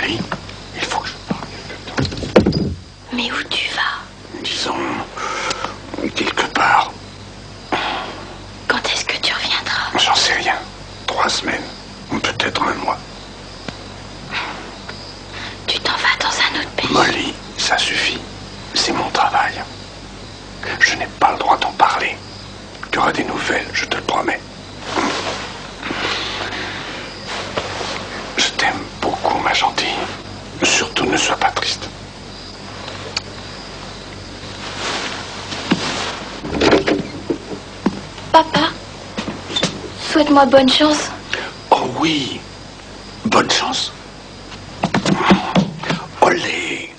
Molly, il faut que je parle. Mais où tu vas? Disons, quelque part. Quand est-ce que tu reviendras? J'en sais rien. 3 semaines, ou peut-être un mois. Tu t'en vas dans un autre pays? Molly, ça suffit. C'est mon travail. Je n'ai pas le droit d'en parler. Tu auras des nouvelles, je te le promets. Je t'aime beaucoup, ma gentille. Surtout, ne sois pas triste. Papa, souhaite-moi bonne chance. Oh oui, bonne chance. Olé.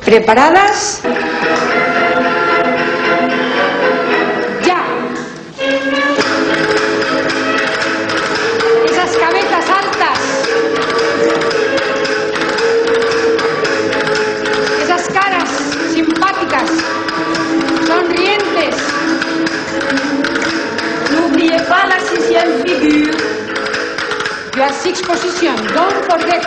¿Preparadas? ¡Ya! Esas cabezas altas. Esas caras simpáticas, sonrientes. N'oubliez pas la 6e figure. Your 6th position, don't forget.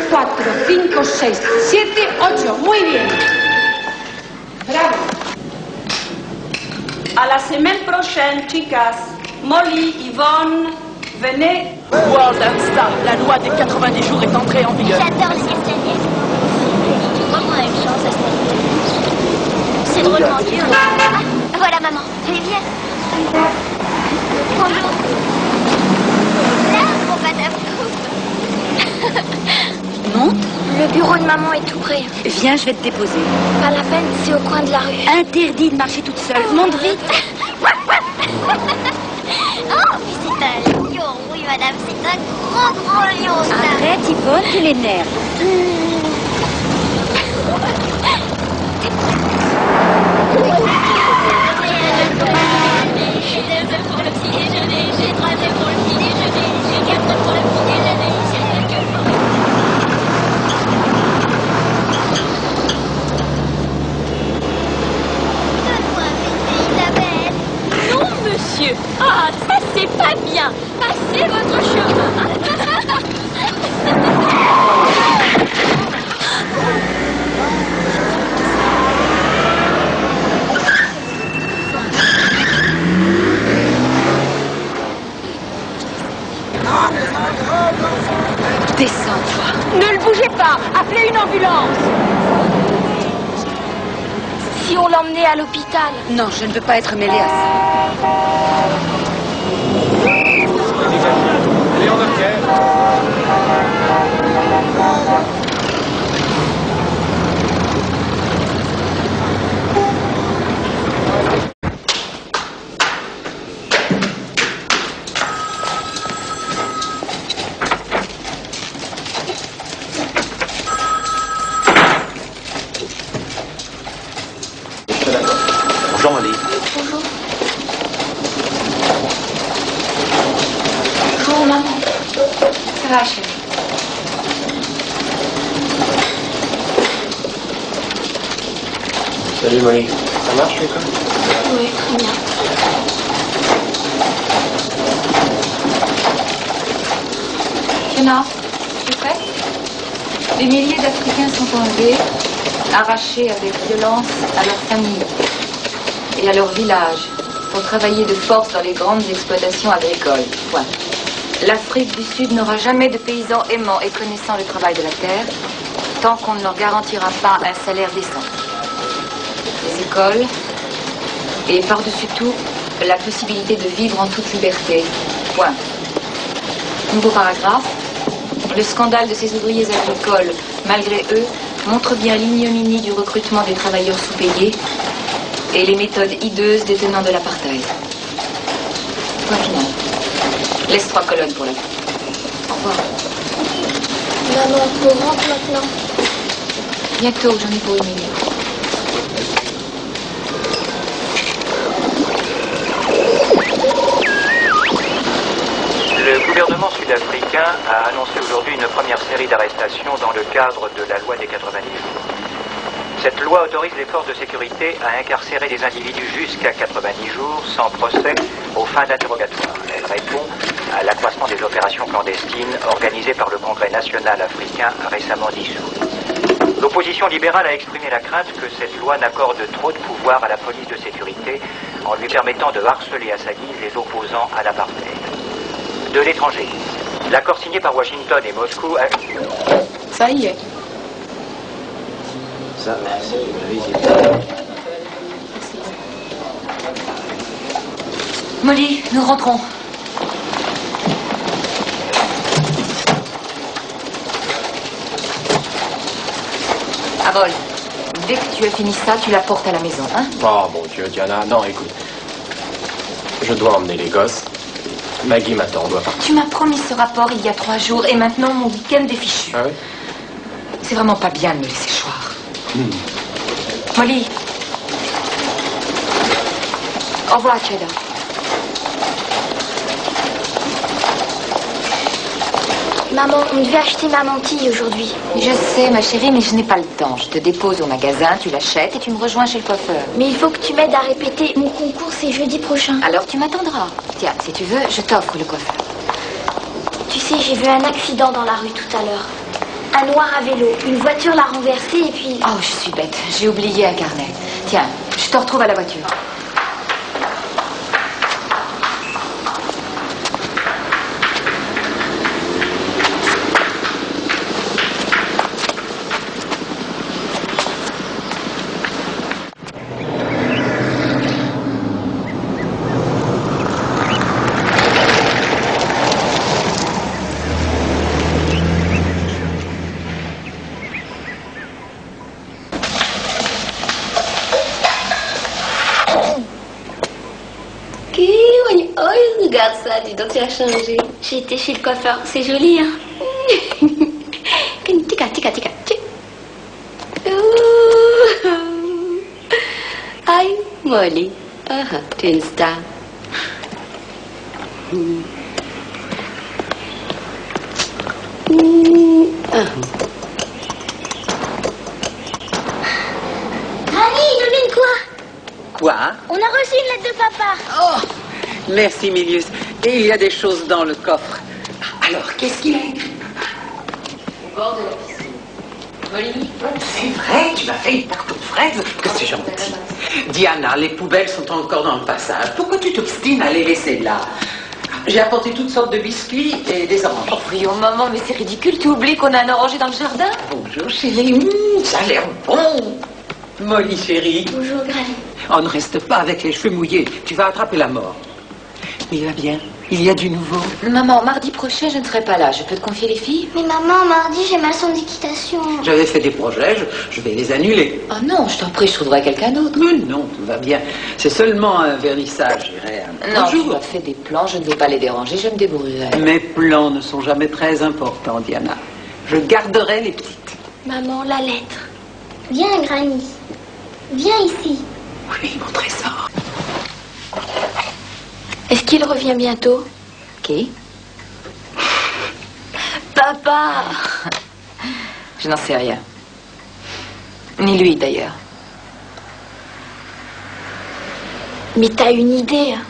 3, 4, 5, 6, 7, 8. Muy bien. Bravo. À la semaine prochaine, chicas. Molly, Yvonne, venez. World and Star, la loi des 90 jours est entrée en vigueur. J'adore les castagnettes. Vraiment a une chance à ce niveau. C'est drôlement dur. Ah, voilà maman. Allez, viens. Bonjour. Là, mon patapou. Monte. Le bureau de maman est tout près. Viens, je vais te déposer. Pas la peine, c'est au coin de la rue. Interdit de marcher toute seule. Monte vite. Oh, mais c'est un lion. Oui, madame, c'est un gros lion, ça. Arrête, Yvonne, tu l'énerves. J'ai 2 œufs pour le petit déjeuner, j'ai 3 œufs pour le petit déjeuner, j'ai 4 œufs pour le petit déjeuner, j'ai quelques Donne-moi un baiser, Isabelle. Non, monsieur. Ah, ça c'est pas bien. Passez votre chemin. Descends-toi. Ne le bougez pas. Appelez une ambulance. Si on l'emmenait à l'hôpital. Non, je ne veux pas être mêlée à ça. Bonjour, Molly. Bonjour. Bonjour, maman. Ça va, chérie? Salut, Molly. Ça marche, l'école? Oui, très bien. Fiona, tu es prête? Des milliers d'Africains sont enlevés, arrachés avec violence à leur famille et à leur village pour travailler de force dans les grandes exploitations agricoles. Point. L'Afrique du Sud n'aura jamais de paysans aimants et connaissant le travail de la terre. tant qu'on ne leur garantira pas un salaire décent. Les écoles, et par-dessus tout, la possibilité de vivre en toute liberté. Point. Nouveau paragraphe. Le scandale de ces ouvriers agricoles, malgré eux, montre bien l'ignominie du recrutement des travailleurs sous-payés et les méthodes hideuses des tenants de l'apartheid. Point final. Laisse 3 colonnes pour la fin. Au revoir. Maman, on rentre maintenant. Bientôt, j'en ai pour 1 minute. Le gouvernement sud-africain a annoncé aujourd'hui une première série d'arrestations dans le cadre de la loi des 90 jours. Cette loi autorise les forces de sécurité à incarcérer des individus jusqu'à 90 jours sans procès aux fins d'interrogatoire. Elle répond à l'accroissement des opérations clandestines organisées par le Congrès national africain récemment dissous. L'opposition libérale a exprimé la crainte que cette loi n'accorde trop de pouvoir à la police de sécurité en lui permettant de harceler à sa guise les opposants à l'apartheid. De l'étranger, l'accord signé par Washington et Moscou a... Ça y est. Ça, merci. Molly, nous rentrons. Avol, dès que tu as fini ça, tu la portes à la maison, hein? Oh, mon Dieu, Diana, non, écoute. Je dois emmener les gosses. Maggie m'attend, on doit partir. Tu m'as promis ce rapport il y a 3 jours et maintenant mon week-end est fichu. Ah oui? C'est vraiment pas bien de me laisser choir. Molly. Au revoir, Cheda. Maman, on devait acheter ma mantille aujourd'hui. Je sais, ma chérie, mais je n'ai pas le temps. Je te dépose au magasin, tu l'achètes et tu me rejoins chez le coiffeur. Mais il faut que tu m'aides à répéter. Mon concours, c'est jeudi prochain. Alors tu m'attendras. Tiens, si tu veux, je t'offre le coiffeur. Tu sais, j'ai vu un accident dans la rue tout à l'heure. Un noir à vélo. Une voiture l'a renversé et puis... Oh, je suis bête. J'ai oublié un carnet. Tiens, je te retrouve à la voiture. Regarde ça, dis donc, tu as changé. J'ai été chez le coiffeur, c'est joli, hein. Tika, tika, tika. Aïe, Molly. Tu es une star. Granny, devine quoi? Quoi? On a reçu une lettre de papa. Oh, merci, Milius. Et il y a des choses dans le coffre. Alors, qu'est-ce qu'il a écrit? Au bord de la piscine. Molly? C'est vrai, tu m'as fait une tarte aux fraises. Que c'est gentil. Diana, les poubelles sont encore dans le passage. Pourquoi tu t'obstines à les laisser là? J'ai apporté toutes sortes de biscuits et des oranges. Oh, voyons, maman, mais c'est ridicule. Tu oublies qu'on a un oranger dans le jardin? Bonjour, chérie. Ça a l'air bon. Molly, chérie. Bonjour, Granny. On ne reste pas avec les cheveux mouillés. Tu vas attraper la mort. Il va bien. Il y a du nouveau. Maman, mardi prochain, je ne serai pas là. Je peux te confier les filles? Mais maman, mardi, j'ai ma leçon d'équitation. J'avais fait des projets, je vais les annuler. Oh non, je t'en prie, je trouverai quelqu'un d'autre. Mais non, tout va bien. C'est seulement un vernissage, j'irai. Non, je dois faire des plans, je ne vais pas les déranger, je me débrouillerai. Mes plans ne sont jamais très importants, Diana. Je garderai les petites. Maman, la lettre. Viens, Granny. Viens ici. Oui, mon trésor. Est-ce qu'il revient bientôt? Qui? Papa! Je n'en sais rien. Ni lui, d'ailleurs. Mais t'as une idée, hein?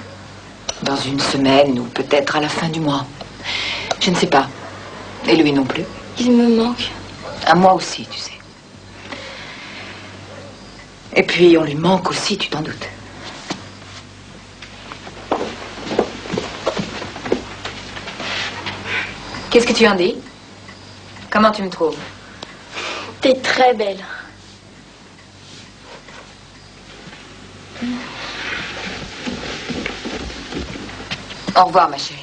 Dans une semaine ou peut-être à la fin du mois. Je ne sais pas. Et lui non plus. Il me manque. À moi aussi, tu sais. Et puis, on lui manque aussi, tu t'en doutes. Qu'est-ce que tu en dis? Comment tu me trouves? T'es très belle. Au revoir, ma chérie.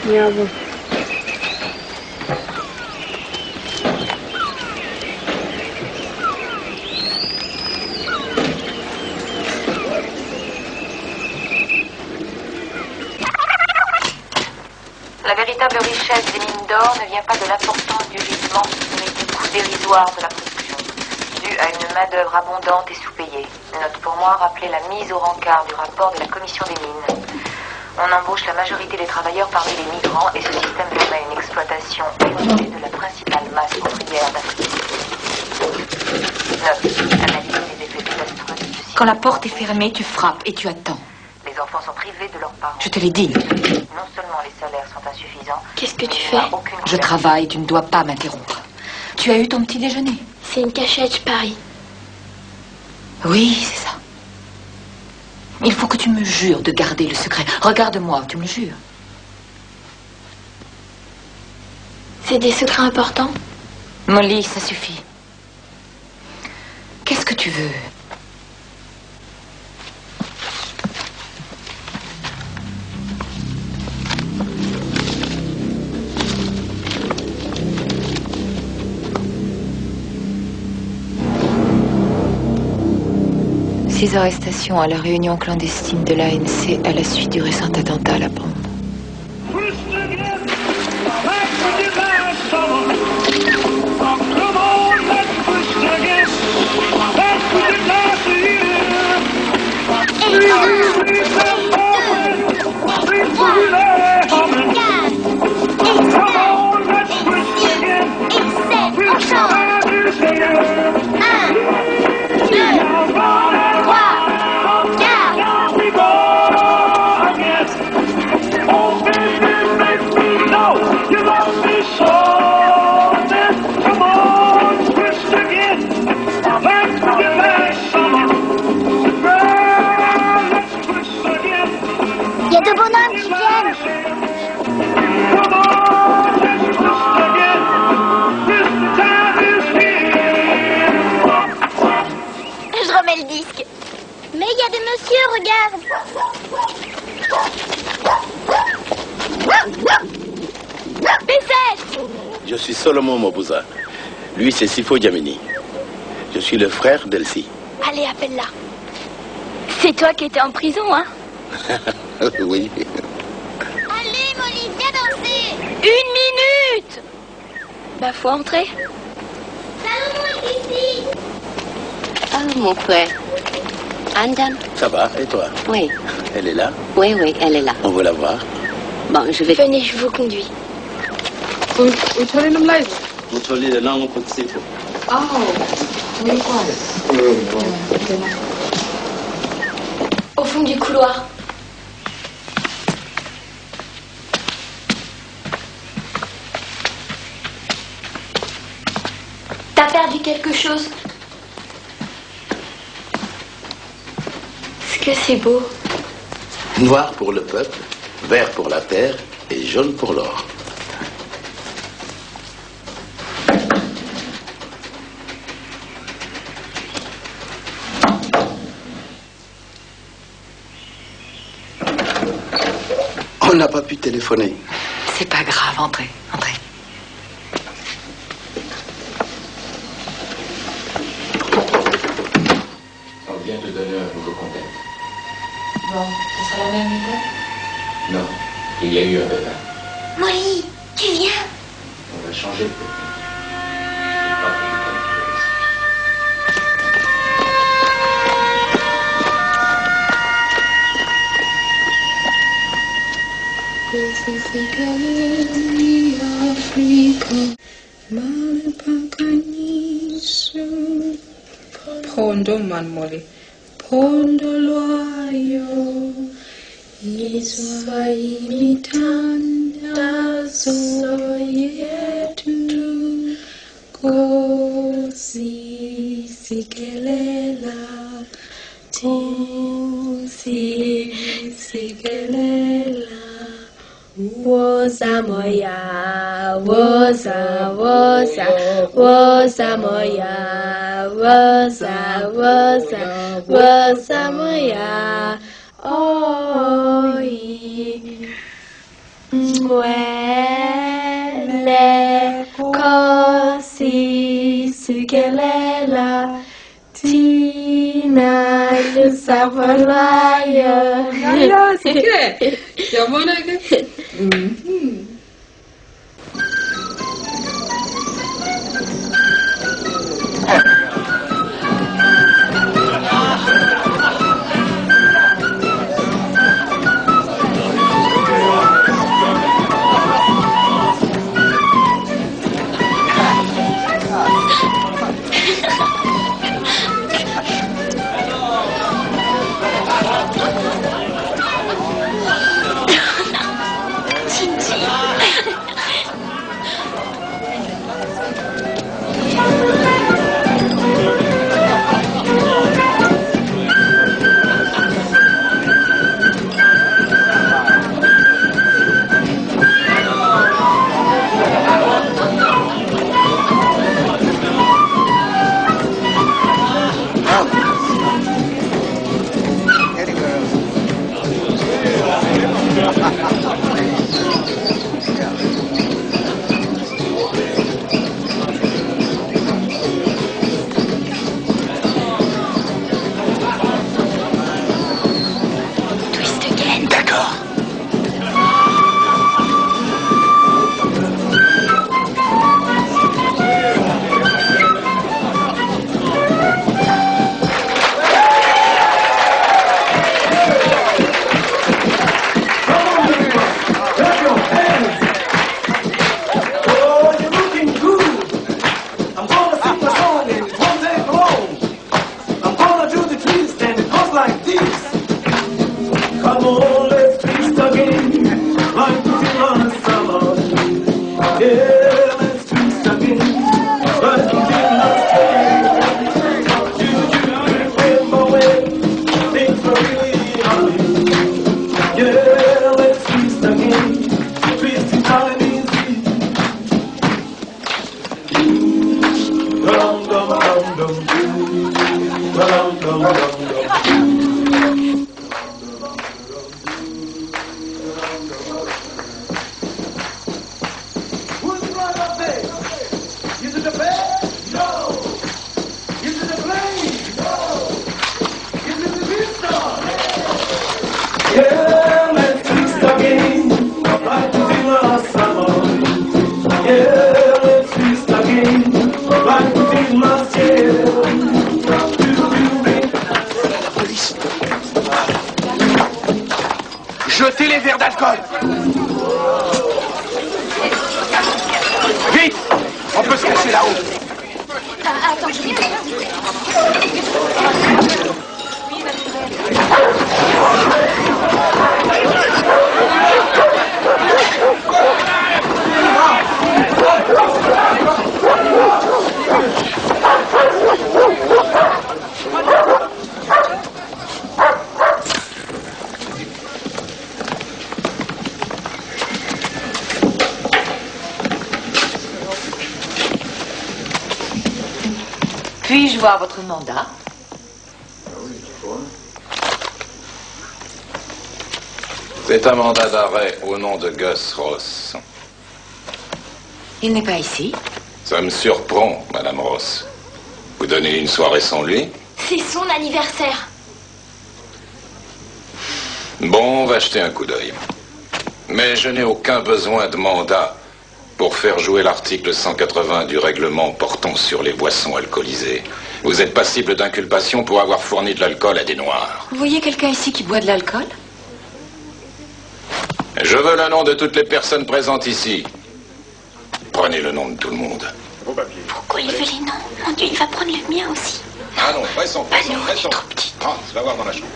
Bravo. La véritable richesse des mines d'or ne vient pas de l'importance du gisement, mais du coût dérisoire de la production, dû à une main-d'œuvre abondante et sous-payée. Note pour moi rappeler la mise au rencard du rapport de la commission des mines. On embauche la majorité des travailleurs parmi les migrants et ce système permet une exploitation limitée de la principale masse ouvrière d'Afrique. Note, analyse les effets désastreux de ceci. Quand la porte est fermée, tu frappes et tu attends. Les enfants sont privés de leurs parents. Je te l'ai dit. Non seulement les salaires sont insuffisants. Qu'est-ce que tu fais? Je travaille, tu ne dois pas m'interrompre. Tu as eu ton petit déjeuner? C'est une cachette, je parie. Oui, c'est ça. Il faut que tu me jures de garder le secret. Regarde-moi, tu me le jures. C'est des secrets importants? Molly, ça suffit. Qu'est-ce que tu veux? Six arrestations à la réunion clandestine de l'ANC à la suite du récent attentat à la bombe. You love me so. quel disque. Mais il y a des messieurs, regarde. P7. Je suis Solomon Mobuza. Lui, c'est Sifo Djamini. Je suis le frère d'Elsie. Allez, appelle-la. C'est toi qui étais en prison, hein? Oui. Allez, Molly, viens danser. 1 minute. Bah, faut entrer. Salomon est ici. Ah, mon frère. Andam. Ça va, et toi? Oui. Elle est là? Oui, oui, elle est là. On veut la voir. Bon, je vais... Venez, je vous conduis. Uthole nomlayo. Utholile nangu kutsipho. Au fond du couloir. T'as perdu quelque chose? Est-ce que c'est beau? Noir pour le peuple, vert pour la terre et jaune pour l'or. On n'a pas pu téléphoner. C'est pas grave, entrez, entrez. On vient de donner un nouveau contexte. Bon, ce sera la même idée? Non, il y a eu un pépin. Molly, tu viens? On va changer de pépin. Phondo man Molly. Phondo lwayo Israeli tandazo yetu Kosi sikelela Kosi sikelela Woza moya, woza, woza, woza moya, woza, woza, woza moya, oi, mwele, kosi, sukelela, tina, lusapolaya. Ya, c'est que, c'est mon avis. Jetez les verres d'alcool. Vite, on peut se cacher là-haut. Attends, je viens. Puis-je voir votre mandat? C'est un mandat d'arrêt au nom de Gus Ross. Il n'est pas ici. Ça me surprend, Madame Ross. Vous donnez une soirée sans lui? C'est son anniversaire. Bon, on va jeter un coup d'œil. Mais je n'ai aucun besoin de mandat pour faire jouer l'article 180 du règlement portant sur les boissons alcoolisées. Vous êtes passible d'inculpation pour avoir fourni de l'alcool à des Noirs. Vous voyez quelqu'un ici qui boit de l'alcool? Je veux le nom de toutes les personnes présentes ici. Prenez le nom de tout le monde. Pourquoi il fait les noms? Mon Dieu, il va prendre le mien aussi. Ah non, pressons. Pas nous, on est trop petites. Ah, tu vas voir dans la chambre.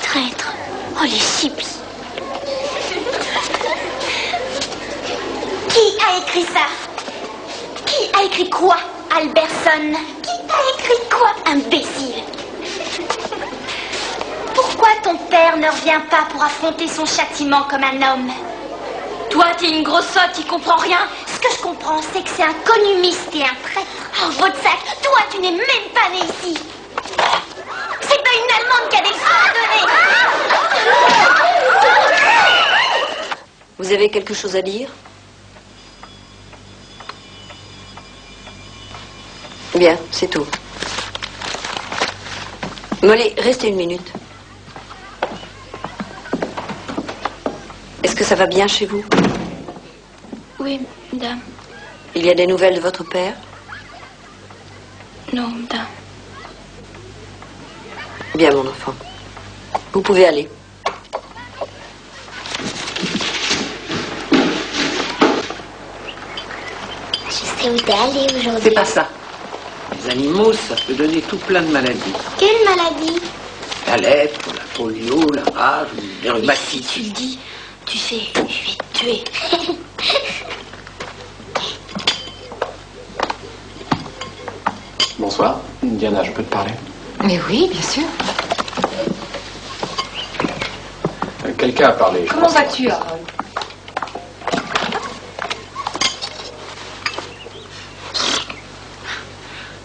Traître. Oh, les chippies. Qui a écrit ça? Qui a écrit quoi, Alberson? Qui a écrit quoi, imbécile? Pourquoi ton père ne revient pas pour affronter son châtiment comme un homme? Toi, t'es une grosse sotte qui comprend rien. Ce que je comprends, c'est que c'est un conumiste et un traître. Oh, votre sac, toi, tu n'es même pas né ici. C'est pas une Allemande qui a des coordonnées. Vous avez quelque chose à dire? Bien, c'est tout. Molly, restez une minute. Est-ce que ça va bien chez vous? Oui, madame. Il y a des nouvelles de votre père? Non, madame. Bien, mon enfant. Vous pouvez aller. Je sais où t'es allée aujourd'hui. C'est pas ça. Les animaux, ça peut donner tout plein de maladies. Quelle maladie? La lèpre, la polio, la rage, les Si rhumatismes. tu le dis, tu sais, je vais te tuer. Bonsoir. Diana, je peux te parler? Mais oui, bien sûr. Quelqu'un a parlé. Comment vas-tu, Harold?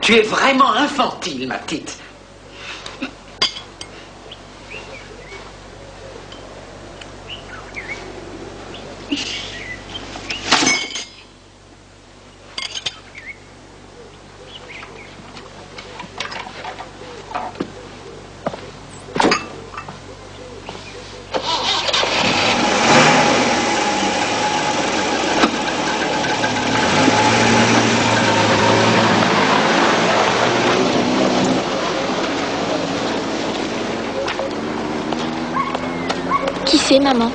Tu es vraiment infantile, ma petite. Qui c'est, maman?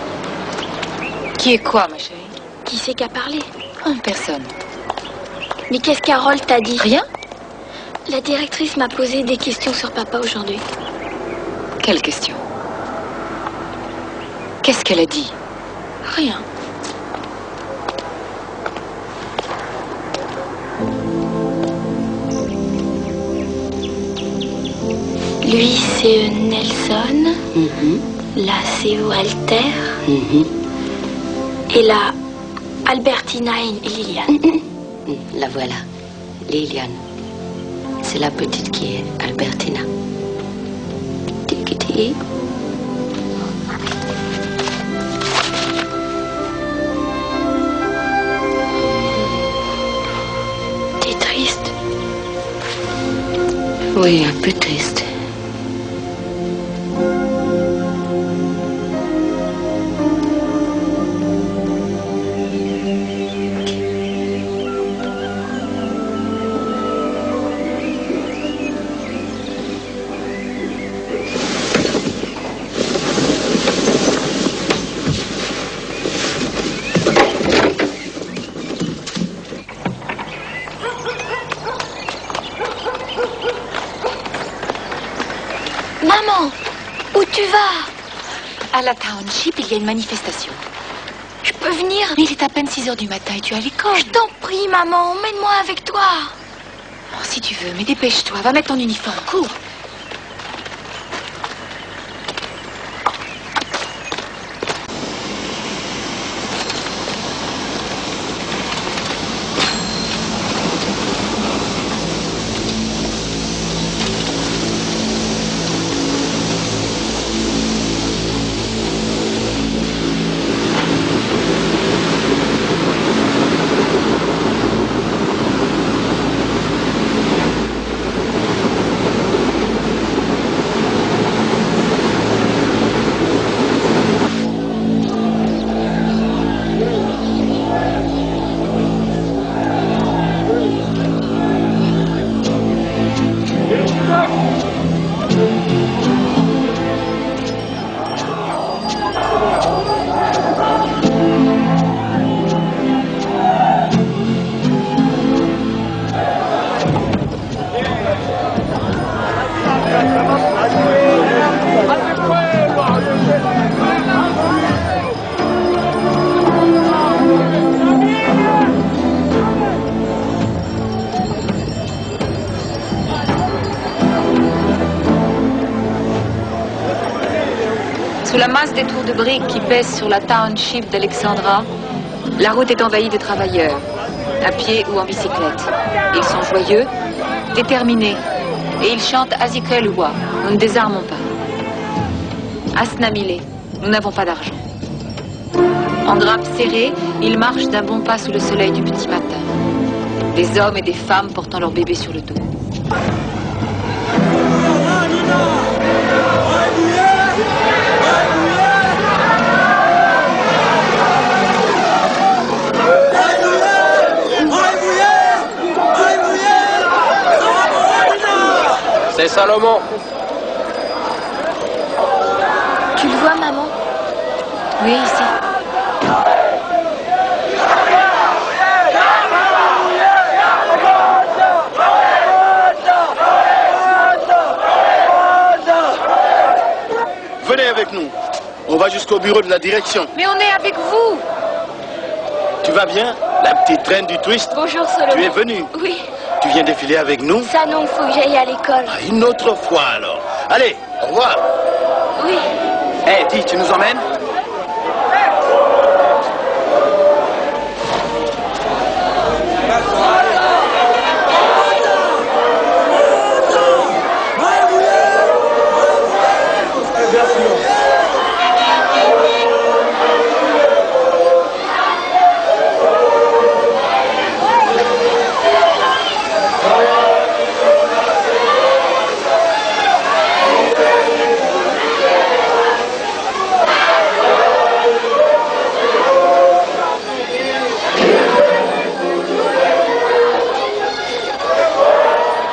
Qui est quoi, ma chérie? Qui c'est qui a parlé? Personne. Mais qu'est-ce qu'Harold t'a dit? Rien? La directrice m'a posé des questions sur papa aujourd'hui. Quelle question? Qu'est-ce qu'elle a dit? Rien. Lui, c'est Nelson. Là, c'est Walter. Et là, Albertina et Liliane. La voilà, Liliane. C'est la petite qui est Albertina. Tiki. T'es triste? Oui, un peu triste. Maman, où tu vas? À la Township, il y a une manifestation. Je peux venir? Mais il est à peine 6 heures du matin et tu es à l'école. Je t'en prie, maman, emmène-moi avec toi. Oh, si tu veux, mais dépêche-toi, va mettre ton uniforme, cours. Sous la masse des tours de briques qui pèsent sur la Township d'Alexandra, la route est envahie de travailleurs, à pied ou en bicyclette. Ils sont joyeux, déterminés, et ils chantent Azikrelua, nous ne désarmons pas. Asnamile, nous n'avons pas d'argent. En grappe serrée, ils marchent d'un bon pas sous le soleil du petit matin. Des hommes et des femmes portant leurs bébés sur le dos. C'est Salomon. Tu le vois, maman? Oui, ici. Venez avec nous. On va jusqu'au bureau de la direction. Mais on est avec vous. Tu vas bien? La petite reine du twist? Bonjour, Solomon. Tu es venue? Oui. Tu viens défiler avec nous? Ça non, faut que j'aille à l'école. Ah, une autre fois alors. Allez, au revoir. Oui. Eh, dis, tu nous emmènes?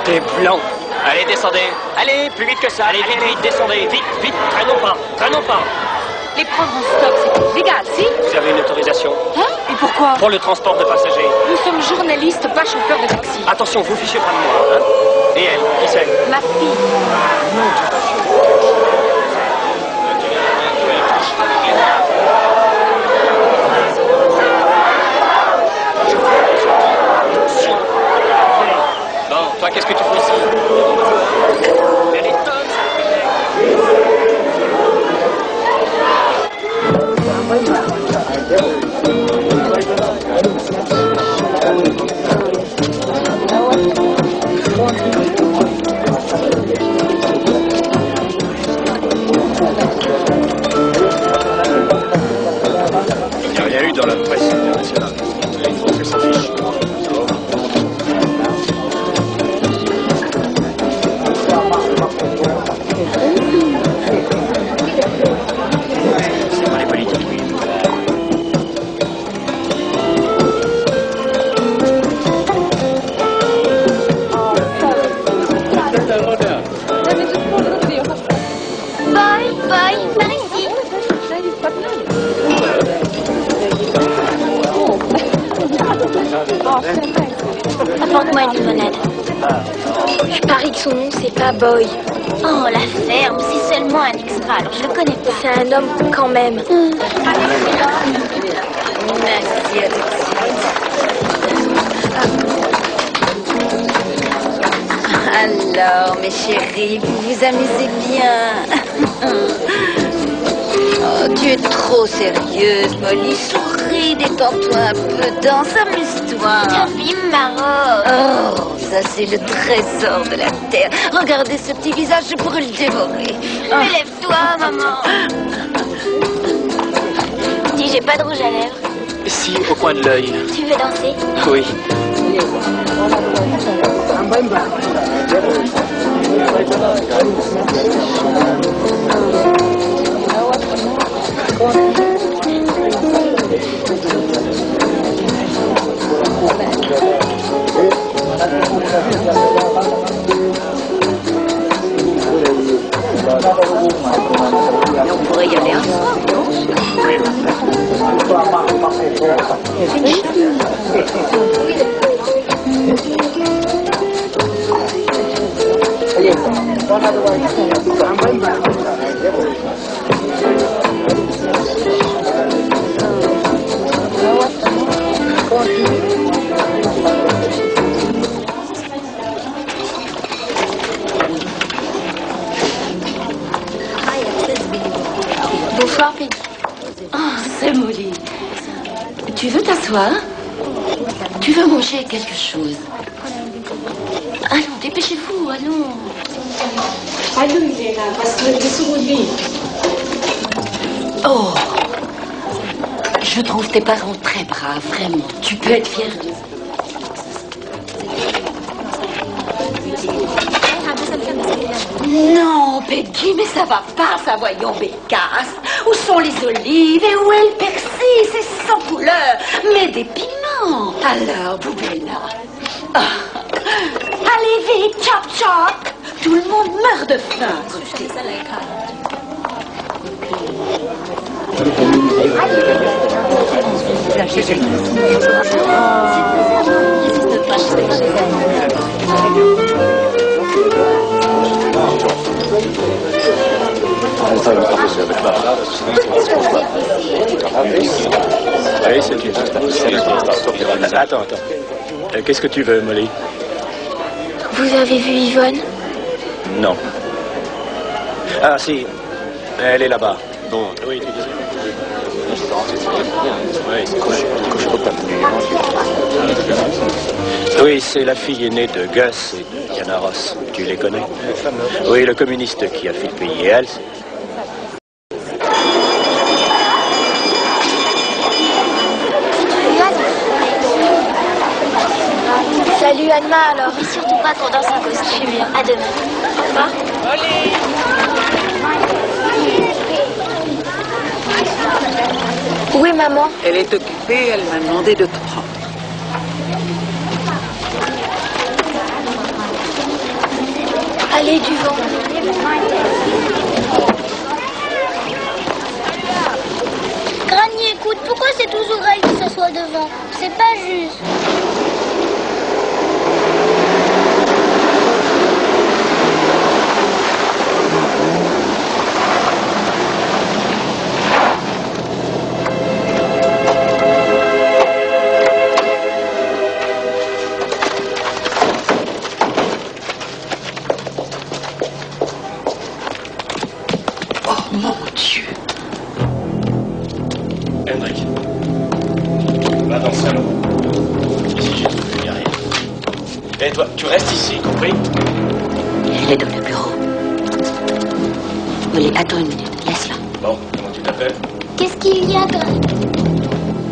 Des blancs. Allez, descendez. Allez, plus vite que ça. Allez, vite, vite, descendez. Vite, vite, traînons pas, traînons pas. Les prendre en stop, c'est légal, si? Vous avez une autorisation? Hein? Et pourquoi? Pour le transport de passagers. Nous sommes journalistes, pas chauffeurs de taxi. Attention, vous fichez pas de moi, hein? Et elle, qui c'est? Ma fille. Bon, toi, qu'est-ce que tu fais ici? Il n'y a rien eu dans la presse internationale. Il faut que ça fiche. C'est pas les politiques. Boy, par ici. Apporte-moi une limonade. Je parie que son nom, c'est pas Boy. Oh, la ferme, c'est seulement un extra, alors je le connais pas. C'est un homme quand même. Merci, à tout de suite. Alors, mes chéris, vous vous amusez bien. Oh, tu es trop sérieuse, Molly. Souris, détends-toi un peu, danse, amuse-toi. T'abîmes ma robe. Oh, ça c'est le trésor de la terre. Regardez ce petit visage, je pourrais le dévorer. Mais lève-toi, maman. Dis, j'ai pas de rouge à lèvres. Si, au coin de l'œil. Tu veux danser? Oui. Mais on pourrait y aller ensemble, non? Bonsoir, Peggy. Oh, c'est Molly. Tu veux t'asseoir? Tu veux manger quelque chose? Allons, dépêchez-vous, allons. Allons, Léna, parce que je suis revenue. Oh, je trouve tes parents très braves, vraiment. Tu peux être fière d'eux. Non, Peggy, mais ça va pas, ça, voyons, Bécasse. Où sont les olives et où est le persil? C'est sans couleur, mais des piments. Alors, Boubella. Ah. Allez vite, chop chop. Tout le monde meurt de faim. Oui, c'est une Attends. Qu'est-ce que tu veux, Molly? Vous avez vu Yvonne? Non. Ah, si. Elle est là-bas. Bon, oui, tu disais. Oui, c'est la fille aînée de Gus et de Diana Ross. Tu les connais? Oui, le communiste qui a fait le pays. Et elle? Salut Anma alors. Et surtout pas qu'on danse un costume. À demain. Au revoir. Où est maman? Elle est occupée, elle m'a demandé de te prendre. Allez, du vent. Mon Dieu. Hendrik, va dans le salon. Ici, j'ai tout fait, rien. Et toi, tu restes ici, compris? Elle est dans le bureau. Molly, attends une minute, laisse-la. Bon, comment tu t'appelles? Qu'est-ce qu'il y a, Greg?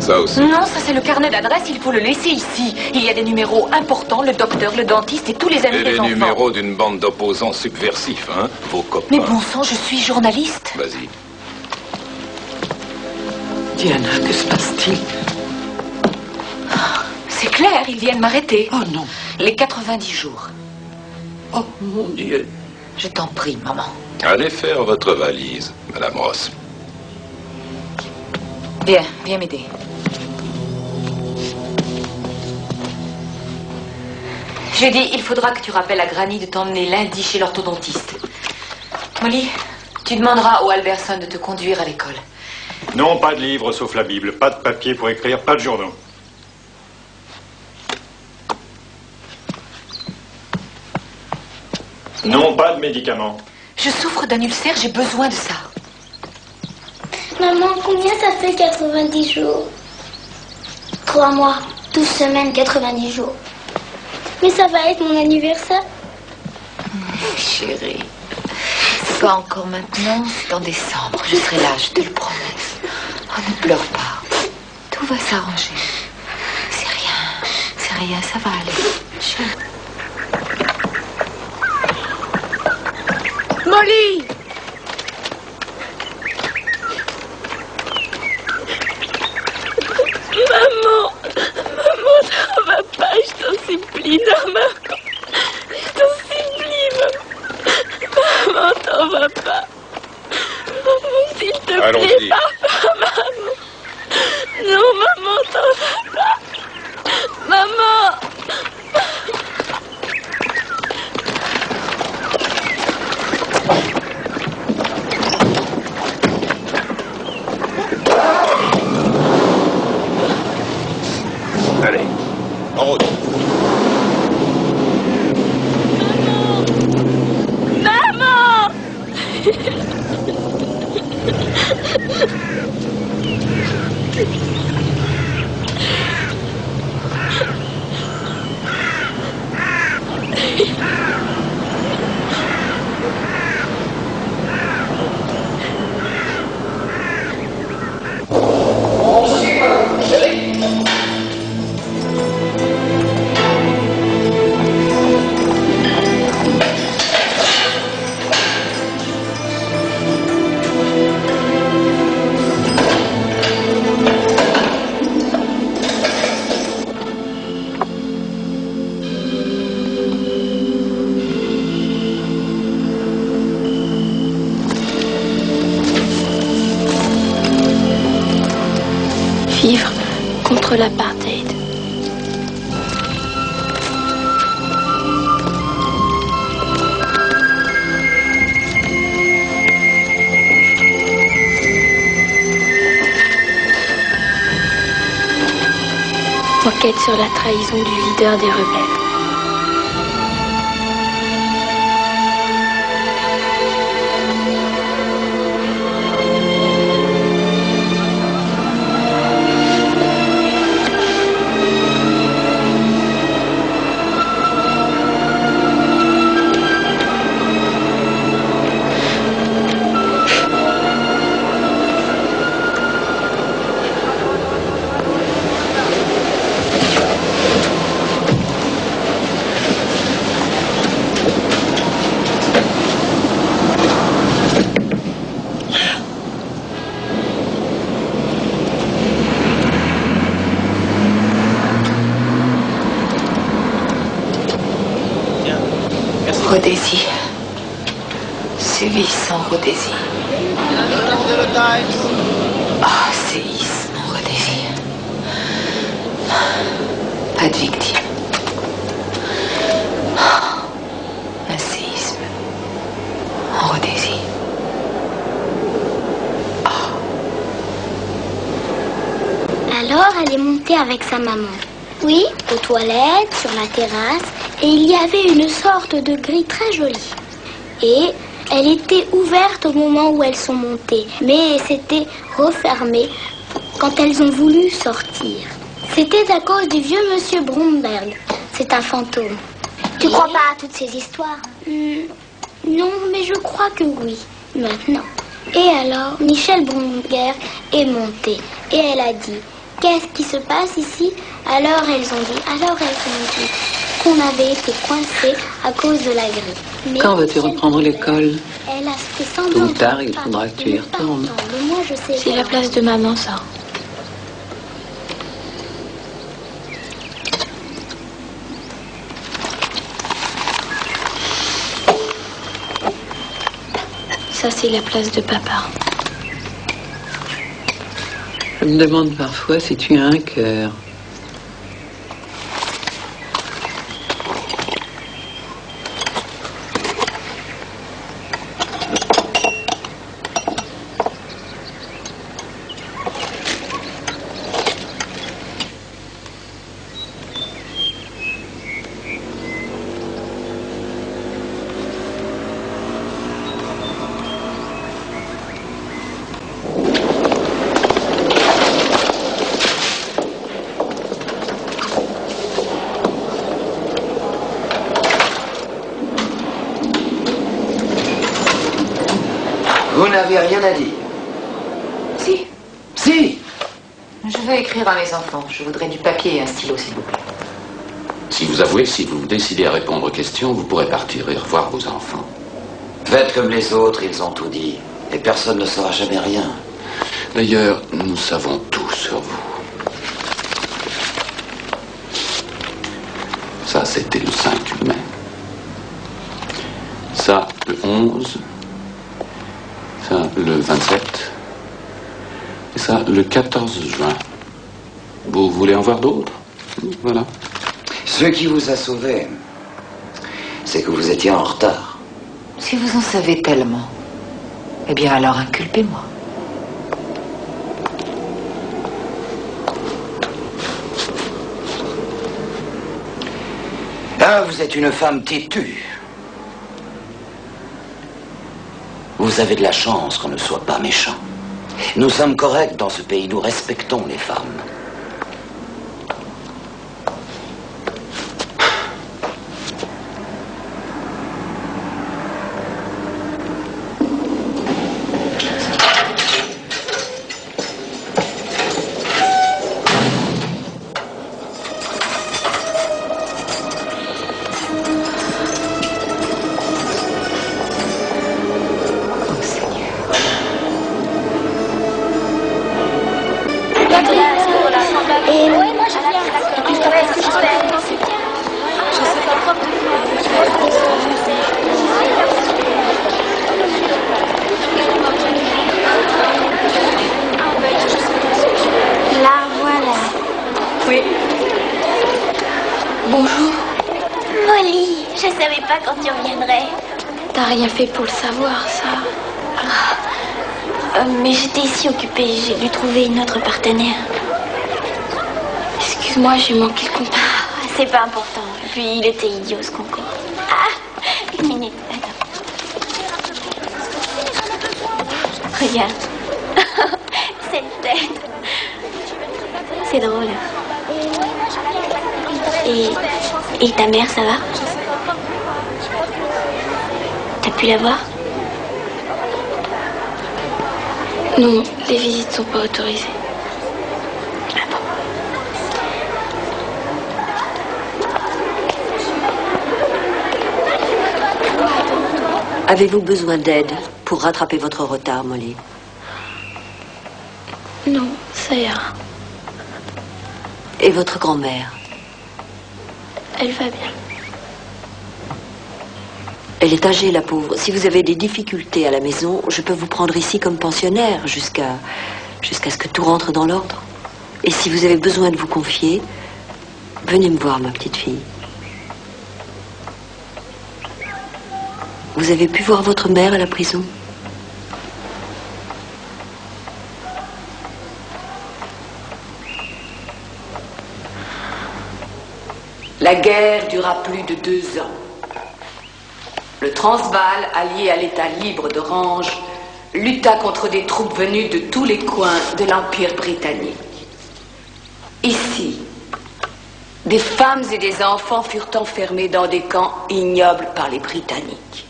Ça aussi. Non, ça c'est le carnet d'adresse, il faut le laisser ici. Il y a des numéros importants, le docteur, le dentiste et tous les amis Et des les enfants. numéros d'une bande d'opposants subversifs, hein, vos copains. Mais bon sang, je suis journaliste. Vas-y. Diana, que se passe-t-il? C'est clair, ils viennent m'arrêter. Oh non. Les 90 jours. Oh mon Dieu. Je t'en prie, maman. Allez faire votre valise, Madame Ross. Viens, viens m'aider. J'ai dit, il faudra que tu rappelles à Granny de t'emmener lundi chez l'orthodontiste. Molly, tu demanderas au Alberson de te conduire à l'école. Non, pas de livre sauf la Bible, pas de papier pour écrire, pas de journaux. Non, pas de médicaments. Je souffre d'un ulcère, j'ai besoin de ça. Maman, combien ça fait 90 jours? 3 mois, 12 semaines, 90 jours. Mais ça va être mon anniversaire. Chérie, c'est pas encore maintenant, c'est en décembre. Je serai là, je te le promets. Oh, ne pleure pas. Tout va s'arranger. C'est rien, ça va aller. Chérie. Molly! Maman, ça va pas, je t'en supplie, non, maman. Je t'en supplie, maman. Maman, t'en vas pas. Maman, s'il te plaît, Allons-y. papa, maman. Non, maman, t'en vas pas. Maman. Allez, en route. Maman. Vivre contre l'apartheid. Enquête sur la trahison du leader des rebelles. Rhodésie. Sévice en Rhodésie. Ah, séisme en Rhodésie. Pas de victime. Un séisme en Rhodésie. Alors, elle est montée avec sa maman. Oui, aux toilettes, sur la terrasse, et il y avait une sorte de grille très jolie. Et Elle était ouverte au moment où elles sont montées, mais s'était refermée quand elles ont voulu sortir. C'était à cause du vieux monsieur Bromberg. C'est un fantôme. Tu crois pas à toutes ces histoires? Non, mais je crois que oui, maintenant. Et alors, Michel Bromberg est montée et elle a dit « Qu'est-ce qui se passe ici ?» Alors elles ont dit qu'on avait été coincés à cause de la grippe. Mais quand vas-tu reprendre l'école? Elle a fait semblant. Tôt ou tard, il faudra que tu y retournes. C'est la place de maman, ça. Ça, c'est la place de papa. Je me demande parfois si tu as un cœur. Vous n'avez rien à dire? Si. Si. Je vais écrire à mes enfants. Je voudrais du papier et un stylo, s'il vous plaît. Si vous avouez, si vous décidez à répondre aux questions, vous pourrez partir et revoir vos enfants. Faites comme les autres, ils ont tout dit. Et personne ne saura jamais rien. D'ailleurs, nous savons tout sur vous. Ça, c'était le 5 mai. Ça, le 11. Ça, le 27. Et ça, le 14 juin. Vous voulez en voir d'autres? Voilà. Ce qui vous a sauvé, c'est que vous étiez en retard. Si vous en savez tellement, eh bien alors inculpez-moi. Ah, vous êtes une femme têtue. Vous avez de la chance qu'on ne soit pas méchant. Nous sommes corrects dans ce pays, nous respectons les femmes. Pour le savoir, ça. Mais j'étais ici occupée, j'ai dû trouver une autre partenaire. Excuse-moi, j'ai manqué le concours. C'est pas important. Et puis il était idiot ce concours. Ah, une minute, attends. Regarde. Cette tête. C'est drôle. Et ta mère, ça va? T'as pu la voir? Non, les visites sont pas autorisées. Ah bon? Avez-vous besoin d'aide pour rattraper votre retard, Molly? Non, ça ira. Et votre grand-mère? Elle va bien. Elle est âgée, la pauvre. Si vous avez des difficultés à la maison, je peux vous prendre ici comme pensionnaire jusqu'à ce que tout rentre dans l'ordre. Et si vous avez besoin de vous confier, venez me voir, ma petite fille. Vous avez pu voir votre mère à la prison? La guerre dura plus de 2 ans. Le Transvaal, allié à l'État libre d'Orange, lutta contre des troupes venues de tous les coins de l'Empire britannique. Ici, des femmes et des enfants furent enfermés dans des camps ignobles par les Britanniques.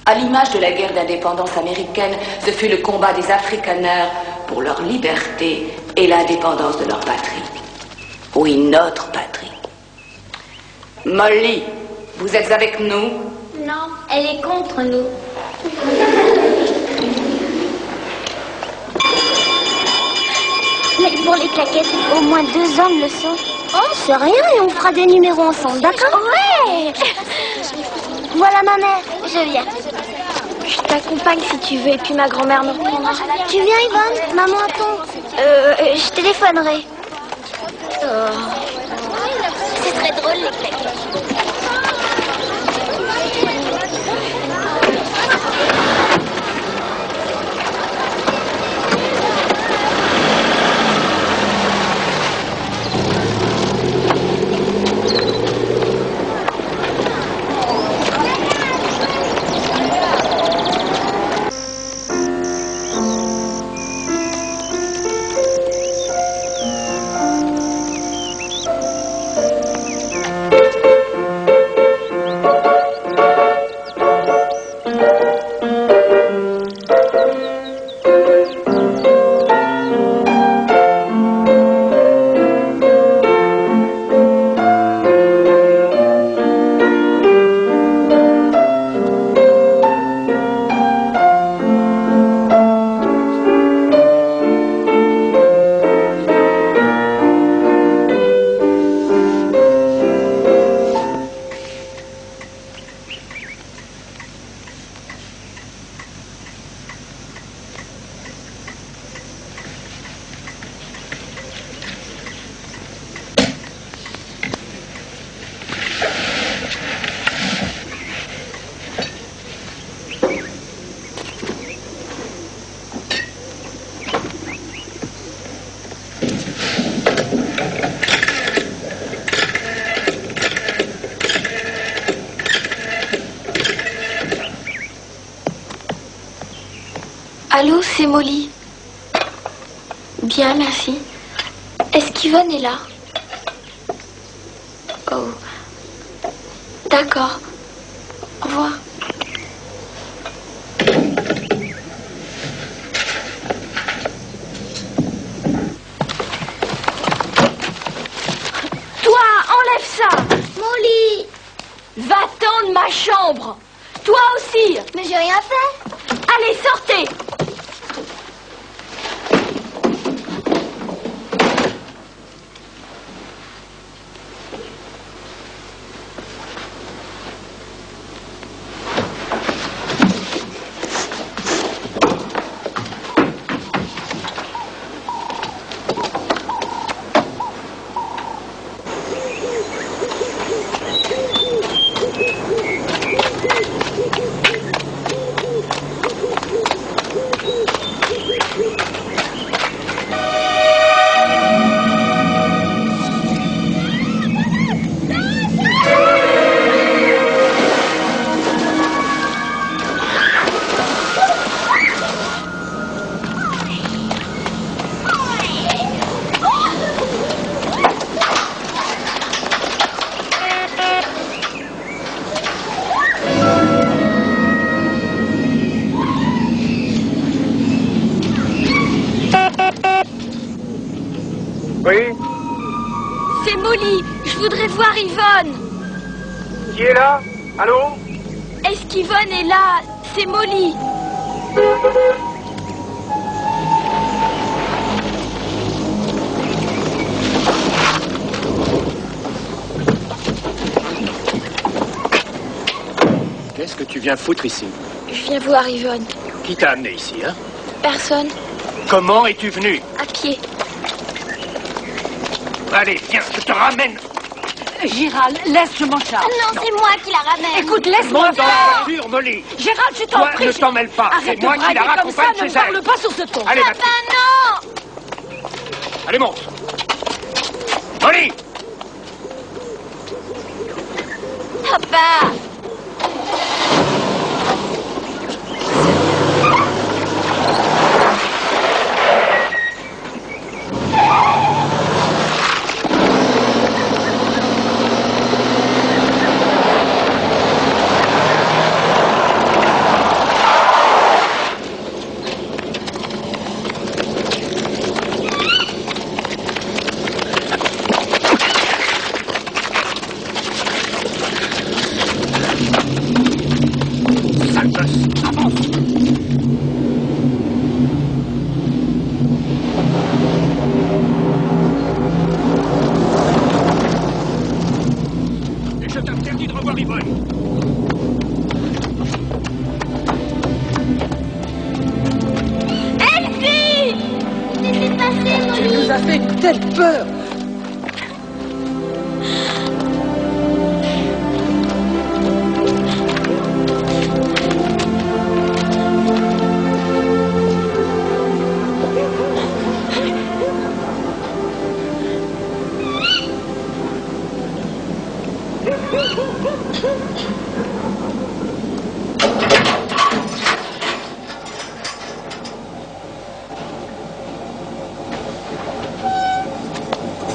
À l'image de la guerre d'indépendance américaine, ce fut le combat des Afrikaners pour leur liberté et l'indépendance de leur patrie. Oui, notre patrie. Molly, vous êtes avec nous? Non, elle est contre nous. Mais pour les claquettes, au moins 2 hommes le sont. Oh, c'est rien et on fera des numéros ensemble, d'accord? Ouais. Voilà ma mère, je viens. Je t'accompagne si tu veux et puis ma grand-mère me reprendra. Tu viens Yvonne? Maman attend. Je téléphonerai. Oh. C'est très drôle les claquettes. Allô, c'est Molly. Bien, merci. Est-ce qu'Yvonne est là? Oh. D'accord. Au revoir. Toi, enlève ça! Molly! Va-t'en de ma chambre! Toi aussi! Mais j'ai rien fait! Allez, sortez! Oui? C'est Molly. Je voudrais voir Yvonne. Qui est là? Allô? Est-ce qu'Yvonne est là? C'est Molly. Qu'est-ce que tu viens foutre ici? Je viens voir Yvonne. Qui t'a amené ici, hein? Personne. Comment es-tu venu? À pied. Allez, viens, je te ramène. Gérald, laisse, je m'en charge. Non, c'est moi qui la ramène. Écoute, laisse-moi Monte dans la faire. voiture, Molly. Gérald, je t'en Toi, prie. ne t'en mêle pas. Arrête C'est de moi qui la brailler comme ça, raccompagne ne chez elle. parle pas sur ce ton. Allez, Papa, non! allez, monte. Molly! Papa! Ça fait une telle peur.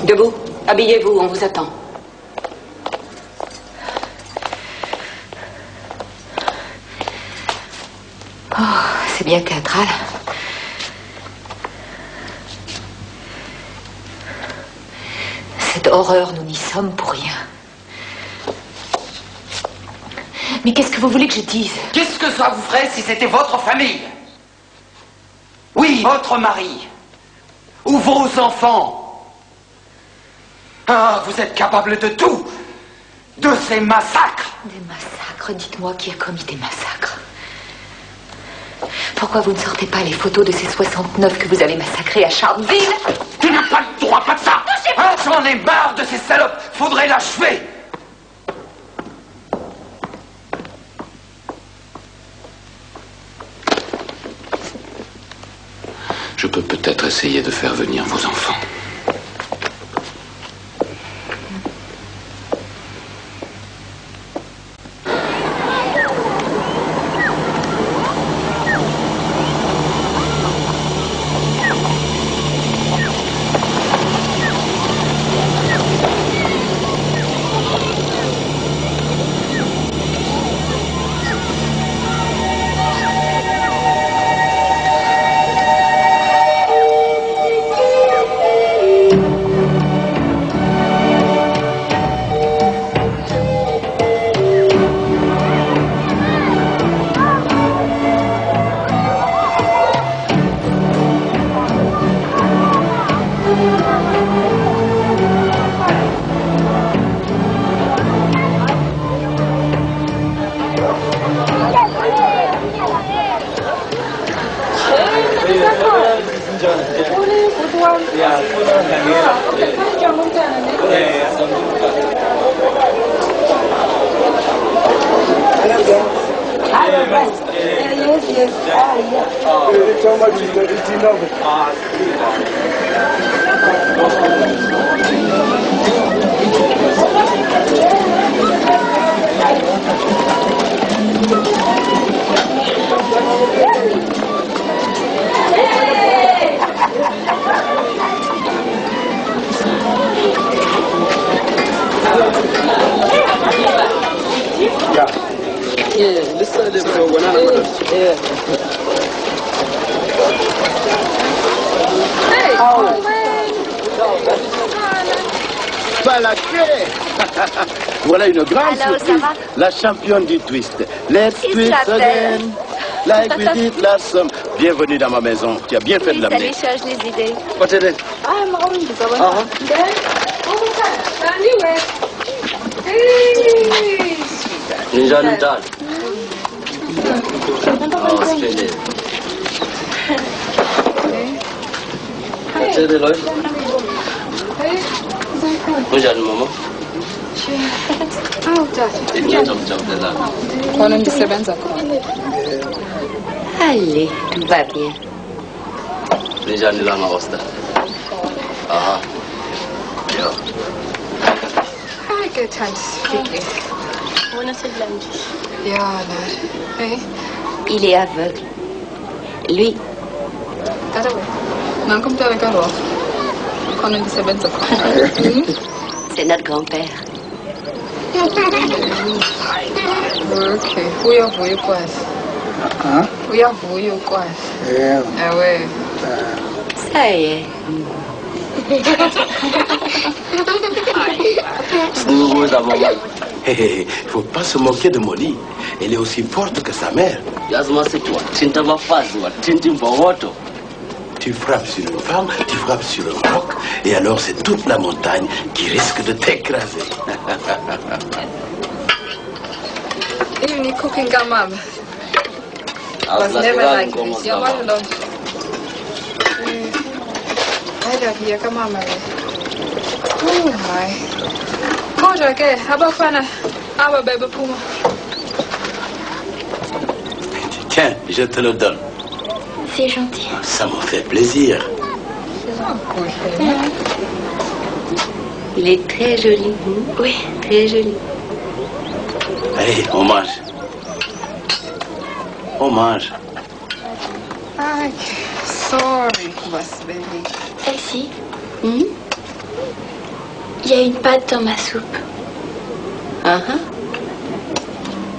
Debout, habillez-vous, on vous attend. Oh, c'est bien théâtral. Cette horreur, nous n'y sommes pour rien. Mais qu'est-ce que vous voulez que je dise? Qu'est-ce que ça vous ferait si c'était votre famille? Oui, votre mari. Ou vos enfants. Ah, vous êtes capable de tout. De ces massacres. Des massacres? Dites-moi qui a commis des massacres. Pourquoi vous ne sortez pas les photos de ces 69 que vous avez massacrés à Charleville? Tu n'as pas le droit, pas de ça. Ah, j'en ai marre de ces salopes. Faudrait l'achever. Je peux peut-être essayer de faire venir vos enfants. Voilà une grande surprise. La championne du twist. Let's twist again. Like we did last summer. Bienvenue dans ma maison. Tu as bien fait de l'amener. Ça lui change les idées. Oh, splendid. Hujan mama. Allez, tout va bien. Hujan la marosta. Aha. Yeah. I get time to speak. Il est aveugle. Lui. C'est notre grand-père. Ça y est. Faut pas se moquer de Molly. Elle est aussi forte que sa mère. Tu frappes sur une femme, tu frappes sur un roc, et alors c'est toute la montagne qui risque de t'écraser. Evening cooking, Gamam. Was never like this. Haya kia kama mama. Oh my. Koja ke haba fana aba bebe puma. Tiens, je te le donne. C'est gentil. Ça me fait plaisir. Il est très joli. Oui. Très joli. Allez, on mange. On mange. Ay, sorry, was baby. Elsie, il y a une pâte dans ma soupe.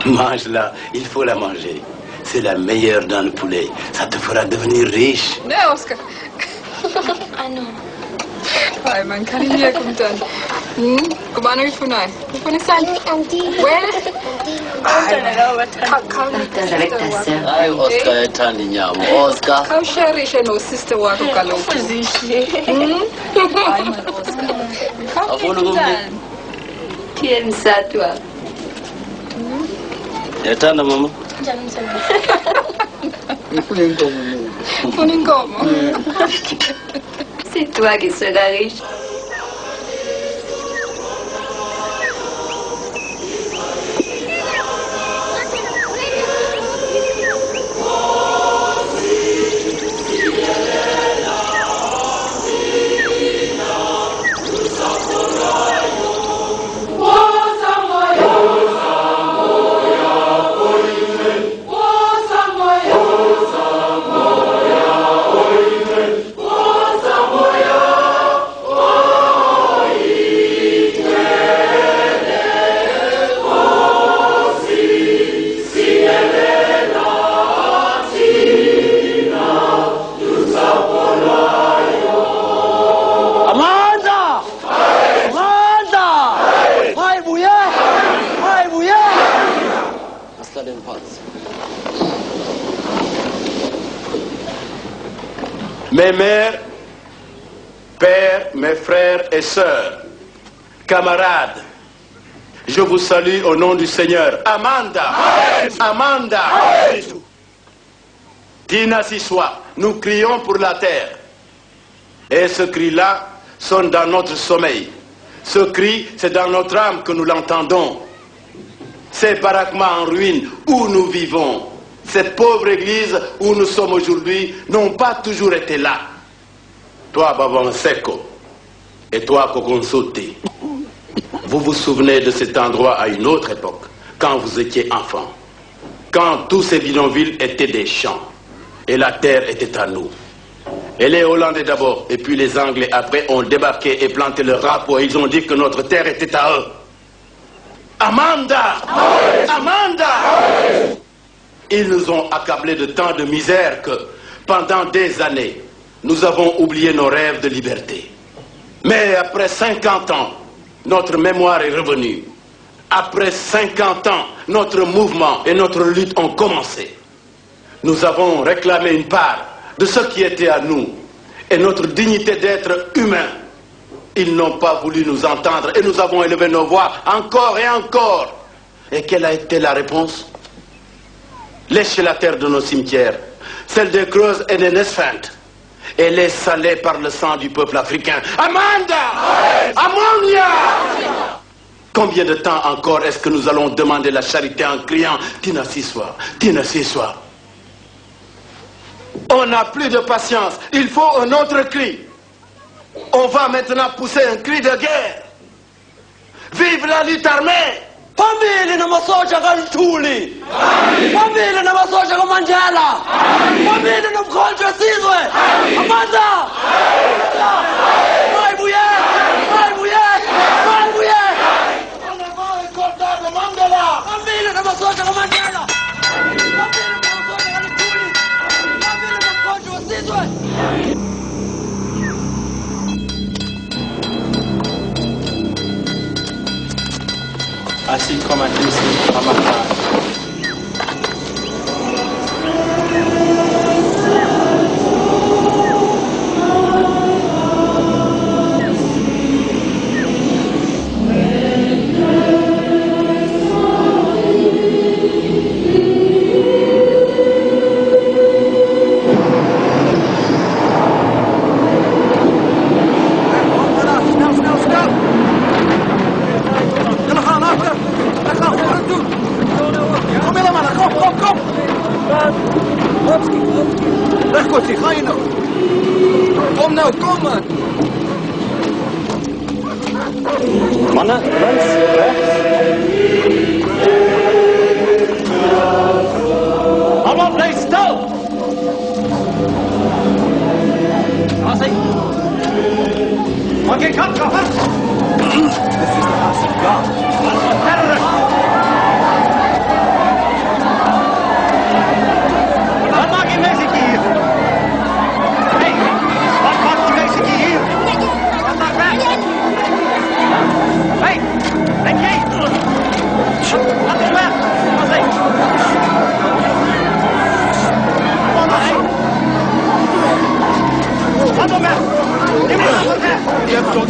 Mange-la, il faut la manger. C'est la meilleure dans le poulet. Ça te fera devenir riche. Ne, Oscar. Ah non. Ay, man kan hier komt dan. Kumano ifunai. Ifunai sal. Well. Partage avec ta sœur. Ay, Oscar est un igname. Oscar. How share is no sister wa kukalo. Ay, man Oscar. Tu aimes ça, toi? Attends, maman. C'est toi qui seras riche. Mes mères, pères, mes frères et sœurs, camarades, je vous salue au nom du Seigneur. Amanda, Amanda, Tina Siswa, nous crions pour la terre. Et ce cri-là sonne dans notre sommeil. Ce cri, c'est dans notre âme que nous l'entendons. Ces baraquements en ruine où nous vivons, cette pauvre église où nous sommes aujourd'hui, n'ont pas toujours été là. Toi, Babon Seko, et toi, Kokonsote, vous vous souvenez de cet endroit à une autre époque, quand vous étiez enfant, quand tous ces bidonvilles étaient des champs, et la terre était à nous. Et les Hollandais d'abord, et puis les Anglais après, ont débarqué et planté leur drapeau, et ils ont dit que notre terre était à eux. Amanda! Amanda! Ils nous ont accablés de tant de misère que, pendant des années, nous avons oublié nos rêves de liberté. Mais après 50 ans, notre mémoire est revenue. Après 50 ans, notre mouvement et notre lutte ont commencé. Nous avons réclamé une part de ce qui était à nous et notre dignité d'être humain. Ils n'ont pas voulu nous entendre et nous avons élevé nos voix encore et encore. Et quelle a été la réponse? Lécher la terre de nos cimetières, celle des Creuses et des Nesfent, et les saler par le sang du peuple africain. Amanda! Amonia! Combien de temps encore est-ce que nous allons demander la charité en criant Tina Siswa, Tina Siswa? On n'a plus de patience, il faut un autre cri. On va maintenant pousser un cri de guerre. Vive la lutte armée! Phambili namasoja kaLthuli. Phambili namasoja kaMandela. Phambili nomkhonto wesizwe. Amandla. Mayibuye. Mayibuye. Mayibuye. Phambili namasoja kaMandela. Phambili namasoja kaLthuli. Phambili nomkhonto wesizwe. Así como a Cristo, amar. nou, kom maar. Mannen, links, rechts. Allemaal blijf stil! Asik! Maak geen kant, kaffer! Dit is de Asik, ja. Terrorist! Wat maak je mensen hier? Hey, wat maakt die mensen hier? Wat maakt weg? Hey, en jij? Laat hem weg! Asik! Laat hem weg! Je hebt tot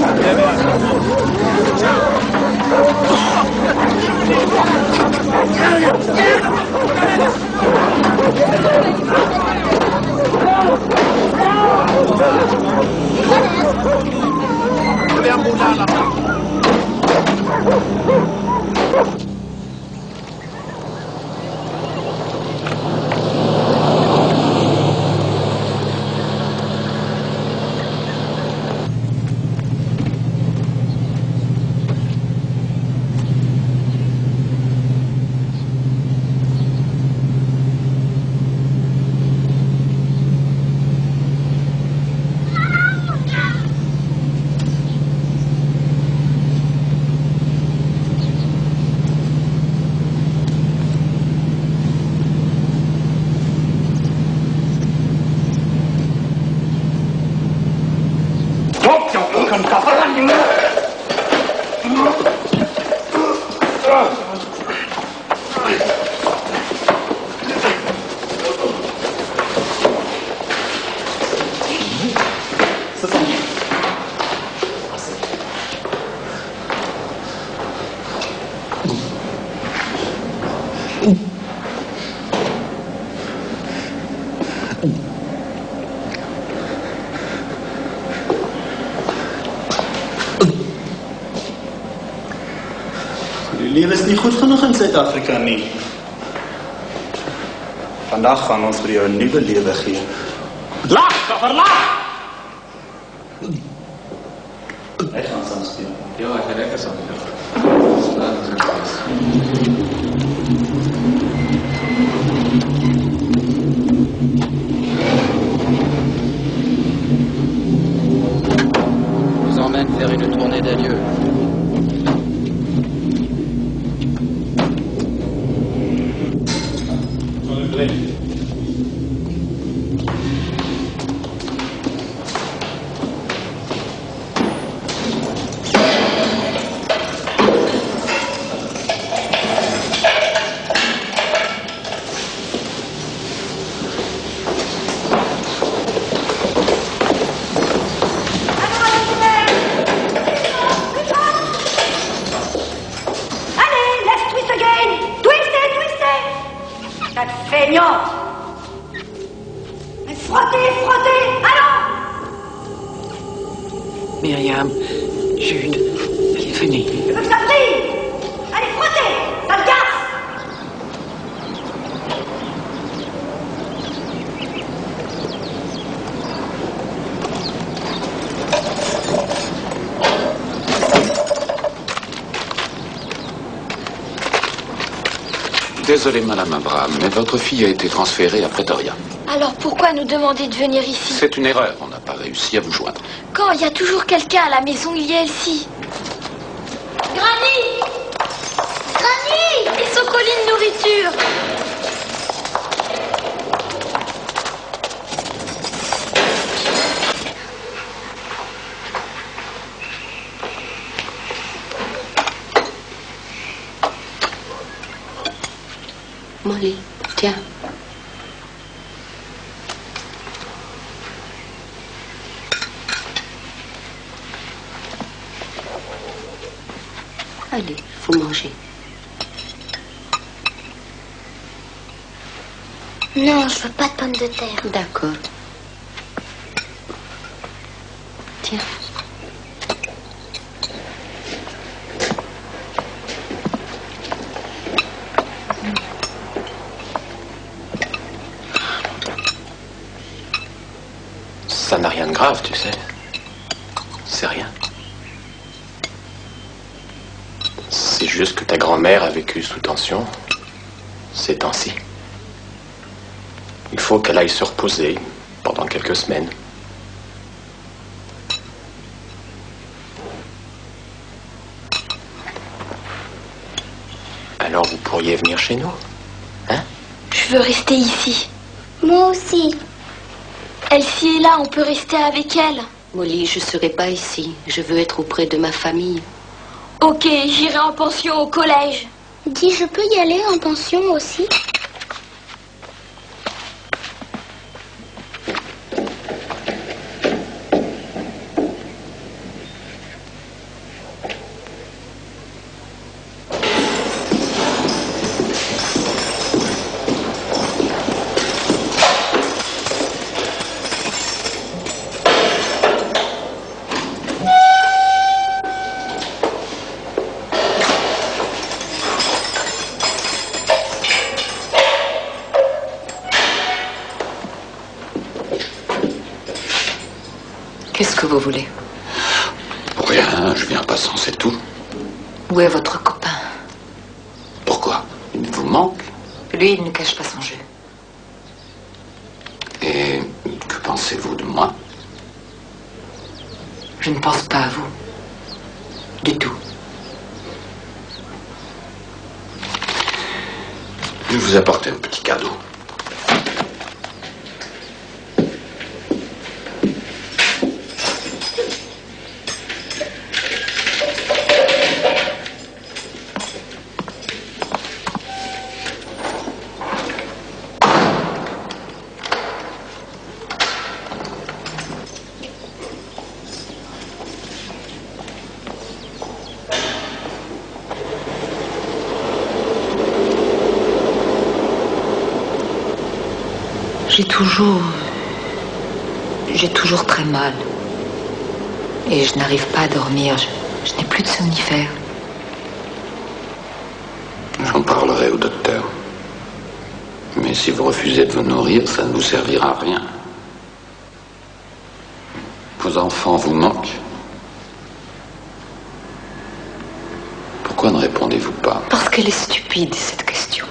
Jullie leven is niet goed genoeg in Zuid-Afrika, nie. Vandaag gaan ons vir jou 'n nuwe lewe gee. Laag, kaffer, laag! Hy gaan saam speel. Ja, ek het lekker saam speel. Je vous emmène faire une tournée d'adieu. Myriam, Jude, allez, venez. Je veux que ça brille. Allez, frottez, ça le casse. Désolé, Madame Abraham, mais votre fille a été transférée à Pretoria. Alors pourquoi nous demander de venir ici? C'est une erreur, on n'a pas réussi à vous joindre. Quand il y a toujours quelqu'un à la maison, il y a Elsie. Granny! Granny! Et son colis de nourriture. Molly, tiens. Allez, faut manger. Non, je veux pas de pommes de terre. D'accord. Tiens. Ça Ça n'a rien de grave, tu sais. C'est rien. C'est juste que ta grand-mère a vécu sous tension ces temps-ci. Il faut qu'elle aille se reposer pendant quelques semaines. Alors vous pourriez venir chez nous, hein? Je veux rester ici. Moi aussi. Elsie est là, on peut rester avec elle. Molly, je serai pas ici. Je veux être auprès de ma famille. Ok, j'irai en pension au collège. Dis, je peux y aller en pension aussi? Qu'est-ce que vous voulez? Rien, je viens passant, c'est tout. Où est votre copain? Pourquoi? Il vous manque? Lui, il ne cache pas son jeu. Et que pensez-vous de moi? Je ne pense pas à vous. Du tout. Je vais vous apporter un petit cadeau. J'ai toujours très mal. Et je n'arrive pas à dormir. Je n'ai plus de somnifères. J'en parlerai au docteur. Mais si vous refusez de vous nourrir, ça ne vous servira à rien. Vos enfants vous manquent. Pourquoi ne répondez-vous pas? Parce qu'elle est stupide, cette question.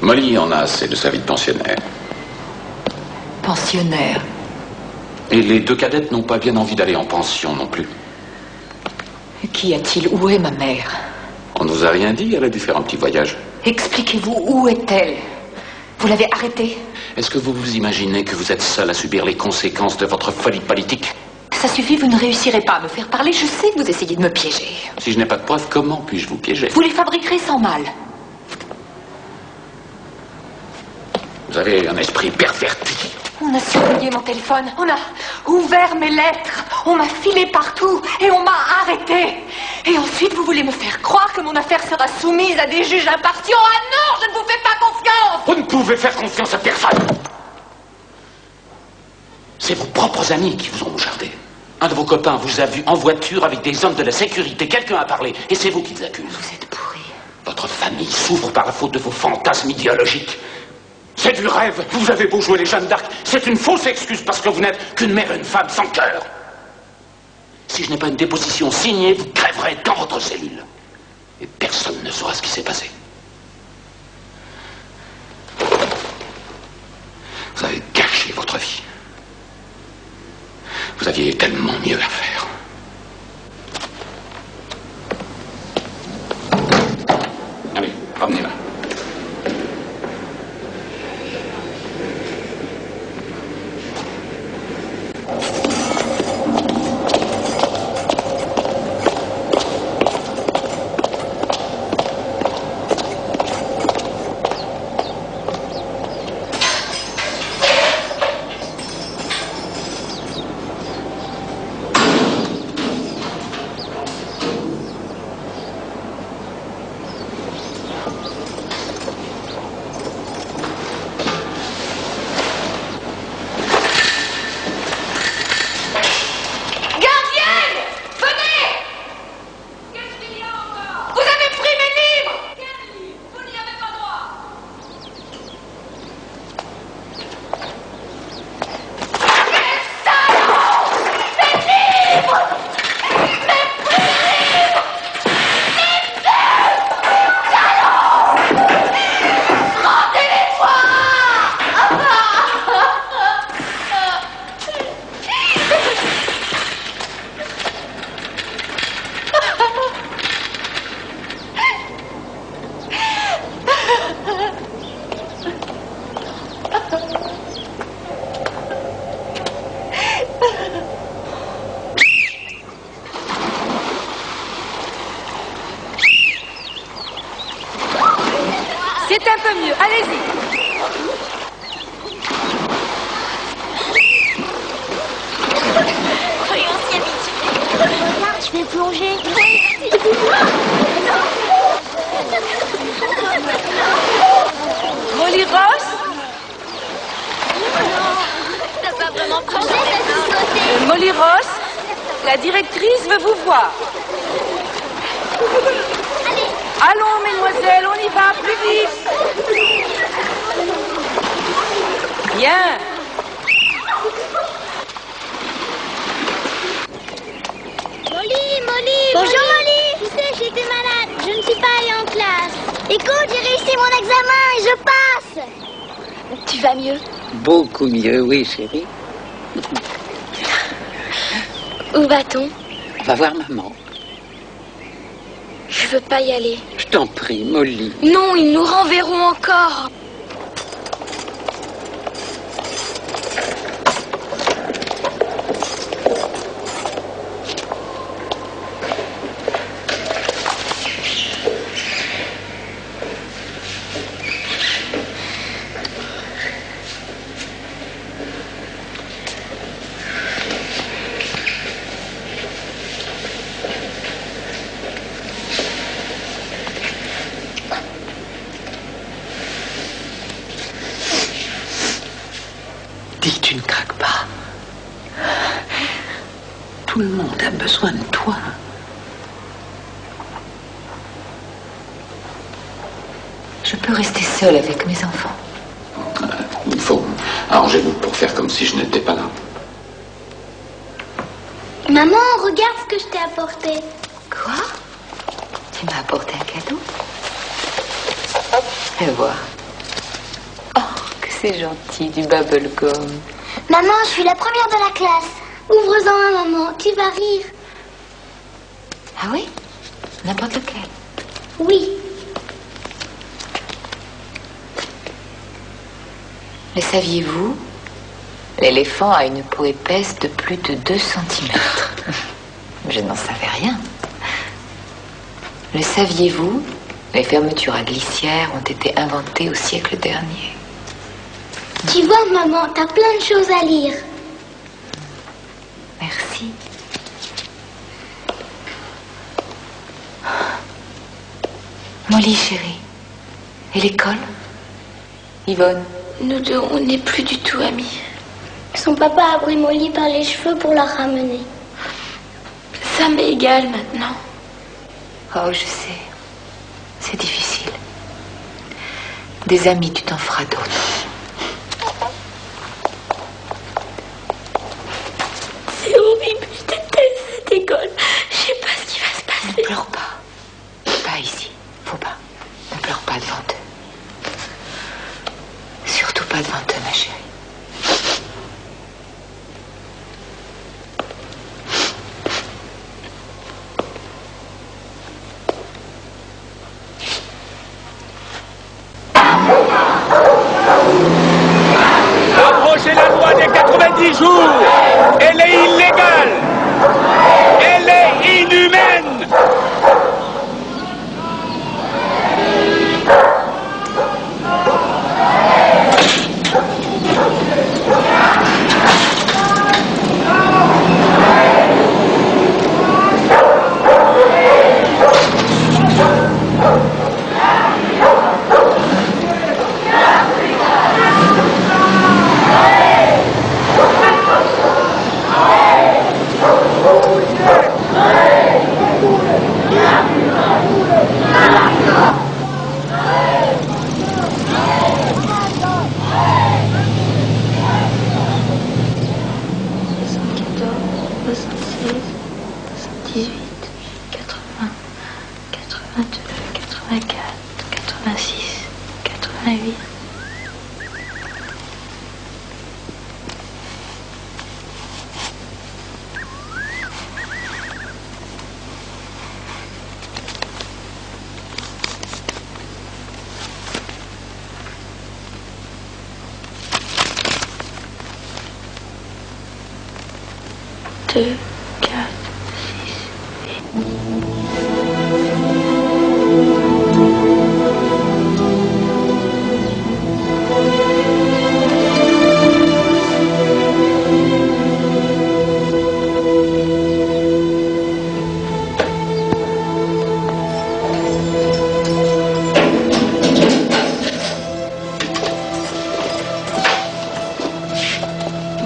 Molly en a assez de sa vie de pensionnaire. Pensionnaire. Et les deux cadettes n'ont pas bien envie d'aller en pension non plus. Qu'y a-t-il? Où est ma mère? On nous a rien dit, elle a dû faire un petit voyage. Expliquez-vous, où est-elle? Vous l'avez arrêtée? Est-ce que vous vous imaginez que vous êtes seul à subir les conséquences de votre folie politique? Ça suffit, vous ne réussirez pas à me faire parler. Je sais que vous essayez de me piéger. Si je n'ai pas de preuves, comment puis-je vous piéger? Vous les fabriquerez sans mal. Vous avez un esprit perverti. On a surveillé mon téléphone, on a ouvert mes lettres, on m'a filé partout et on m'a arrêté. Et ensuite, vous voulez me faire croire que mon affaire sera soumise à des juges impartiaux? Ah non, je ne vous fais pas confiance! Vous ne pouvez faire confiance à personne. C'est vos propres amis qui vous ont mouchardé. Un de vos copains vous a vu en voiture avec des hommes de la sécurité. Quelqu'un a parlé et c'est vous qui les accusez. Vous êtes pourri. Votre famille souffre par la faute de vos fantasmes idéologiques. C'est du rêve. Vous avez beau jouer les Jeanne d'Arc, c'est une fausse excuse parce que vous n'êtes qu'une mère et une femme sans cœur. Si je n'ai pas une déposition signée, vous crèverez dans votre cellule. Et personne ne saura ce qui s'est passé. Vous avez gâché votre vie. Vous aviez tellement mieux à faire. Allez, ramenez-la. C'est un peu mieux. Allez-y. Soyons si habitués. Regarde, je vais plonger. Molly Ross? T'as pas vraiment plongé, t'as sauté. Molly Ross, la directrice veut vous voir. Allons, mesdemoiselles, on y va, plus vite. Bien. Molly. Bonjour Molly. Tu sais, j'étais malade. Je ne suis pas allée en classe. Écoute, j'ai réussi mon examen et je passe. Tu vas mieux? Beaucoup mieux, oui, chérie. Où va-t-on? On va voir maman. Je veux pas y aller. Je t'en prie, Molly. Non, ils nous renverront encore. Dis que tu ne craques pas. Tout le monde a besoin de toi. Je peux rester seule avec mes enfants. Il faut. Arrangez-vous pour faire comme si je n'étais pas là. Maman, regarde ce que je t'ai apporté. Quoi? Tu m'as apporté un cadeau? Fais voir. Oh, que c'est gentil, du bubblegum. Maman, je suis la première de la classe. Ouvre-en un, maman, tu vas rire. Ah oui? N'importe lequel. Oui. Le saviez-vous? L'éléphant a une peau épaisse de plus de 2 cm. Je n'en savais rien. Le saviez-vous? Les fermetures à glissière ont été inventées au siècle dernier. Tu vois, maman, t'as plein de choses à lire. Merci. Molly, chérie. Et l'école? Yvonne? Nous deux, on n'est plus du tout amis. Son papa a pris Molly par les cheveux pour la ramener. Ça m'est égal maintenant. Oh, je sais. C'est difficile. Des amis, tu t'en feras d'autres. C'est horrible, je déteste cette école. Je sais pas ce qui va se passer. Ne pleure pas. Pas ici. Faut pas. Ne pleure pas devant eux. Surtout pas devant eux, ma chérie. Abrogez la loi des 90 jours. Elle est illégale. Elle est inhumaine.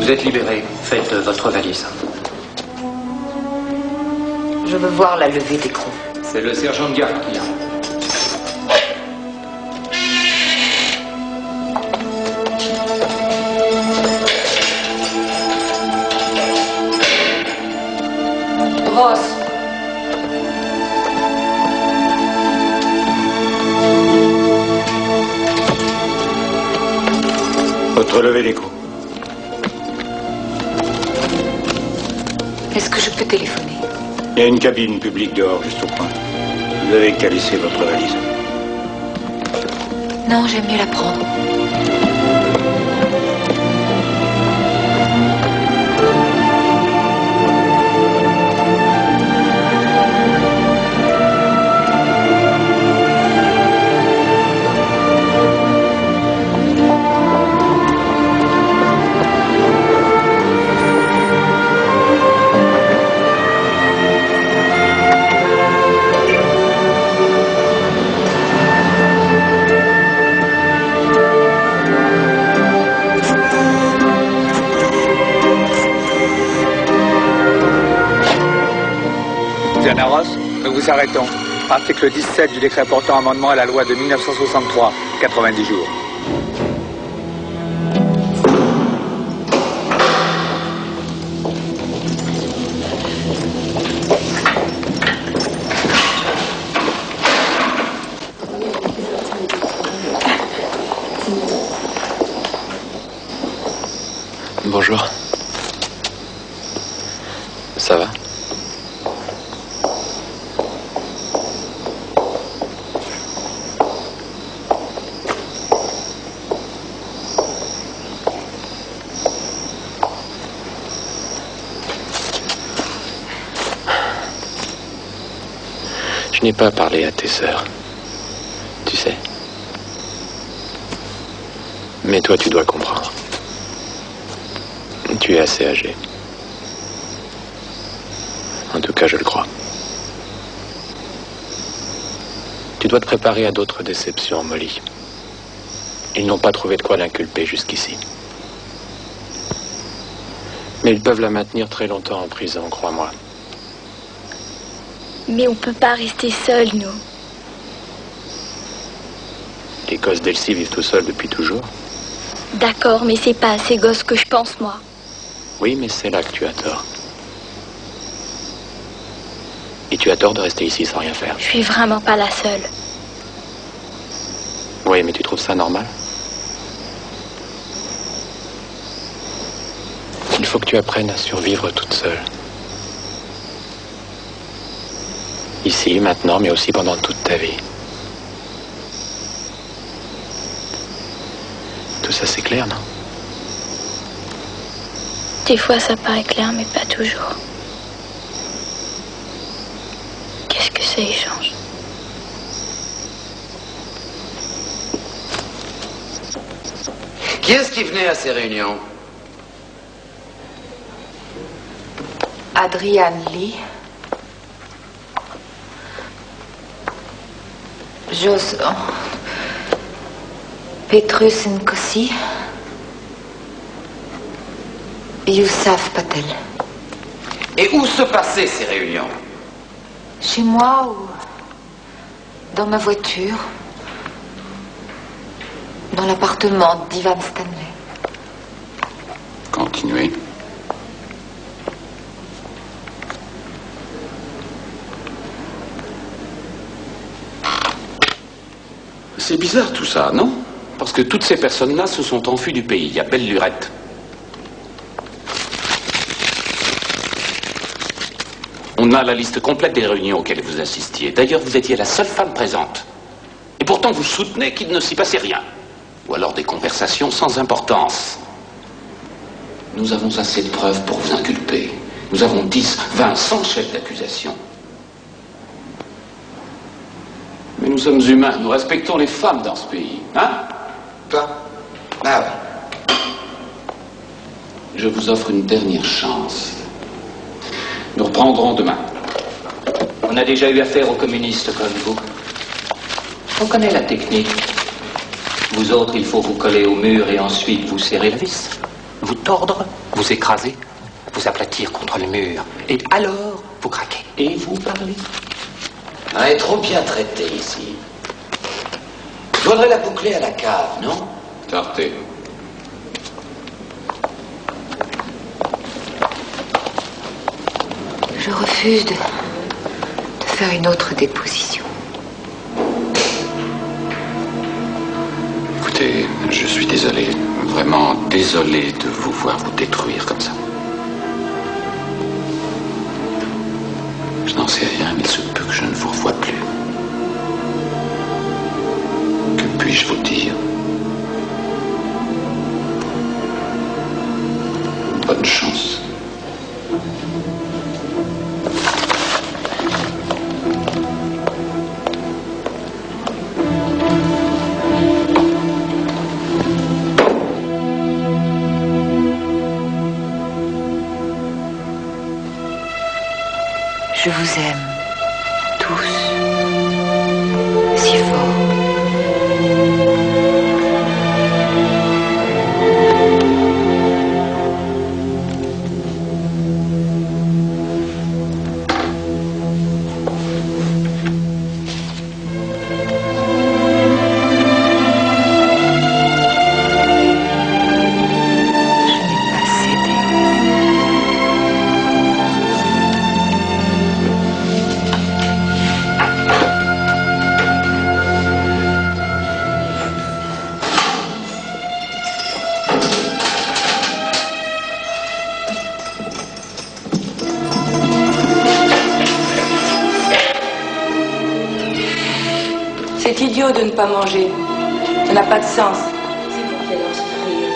Vous êtes libéré. Faites votre valise. Je veux voir la levée d'écrou. C'est le sergent de garde qui a. Ross. Votre levée d'écrou. Est-ce que je peux téléphoner? Il y a une cabine publique dehors, juste au coin. Vous avez qu'à laisser votre valise. Non, j'aime mieux la prendre. Diana Ross, nous vous arrêtons. Article 17 du décret portant amendement à la loi de 1963, 90 jours. Bonjour. Ça va? Je n'ai pas parlé à tes sœurs, tu sais. Mais toi, tu dois comprendre. Tu es assez âgé. En tout cas, je le crois. Tu dois te préparer à d'autres déceptions, Molly. Ils n'ont pas trouvé de quoi l'inculper jusqu'ici. Mais ils peuvent la maintenir très longtemps en prison, crois-moi. Mais on peut pas rester seuls, nous. Les gosses d'Elsie vivent tout seuls depuis toujours. D'accord, mais c'est pas à ces gosses que je pense, moi. Oui, mais c'est là que tu as tort. Et tu as tort de rester ici sans rien faire. Je suis vraiment pas la seule. Oui, mais tu trouves ça normal? Il faut que tu apprennes à survivre toute seule. Ici, maintenant, mais aussi pendant toute ta vie. Tout ça, c'est clair, non? Des fois, ça paraît clair, mais pas toujours. Qu'est-ce que ça y change? Qui est-ce qui venait à ces réunions? Adrienne Lee. Petrus Nkosi. Youssef Patel. Et où se passaient ces réunions? Chez moi ou dans ma voiture? Dans l'appartement d'Ivan Stanley. Continuez. C'est bizarre tout ça, non? Parce que toutes ces personnes-là se sont enfuies du pays. Il y a belle lurette. On a la liste complète des réunions auxquelles vous assistiez. D'ailleurs, vous étiez la seule femme présente. Et pourtant, vous soutenez qu'il ne s'y passait rien. Ou alors des conversations sans importance. Nous avons assez de preuves pour vous inculper. Nous avons 10, 20, 100 chefs d'accusation. Mais nous sommes humains, nous respectons les femmes dans ce pays, hein? Toi? Ah oui. Je vous offre une dernière chance. Nous reprendrons demain. On a déjà eu affaire aux communistes comme vous. On connaît la technique. Vous autres, il faut vous coller au mur et ensuite vous serrer la vis. Vous tordre vous écraser, vous aplatir contre le mur. Et alors, vous craquez. Et vous parlez. On est trop bien traité ici. Faudrait la boucler à la cave, non? Sortez. Je refuse de faire une autre déposition. Écoutez, je suis désolé, vraiment désolé de vous voir vous détruire comme ça. Je n'en sais rien, mais il se peut que je ne vous revoie plus. Que puis-je vous dire? Bonne chance. Je vous aime, tous, si fort. C'est idiot de ne pas manger. Ça n'a pas de sens. C'est vous qui allez en souffrir.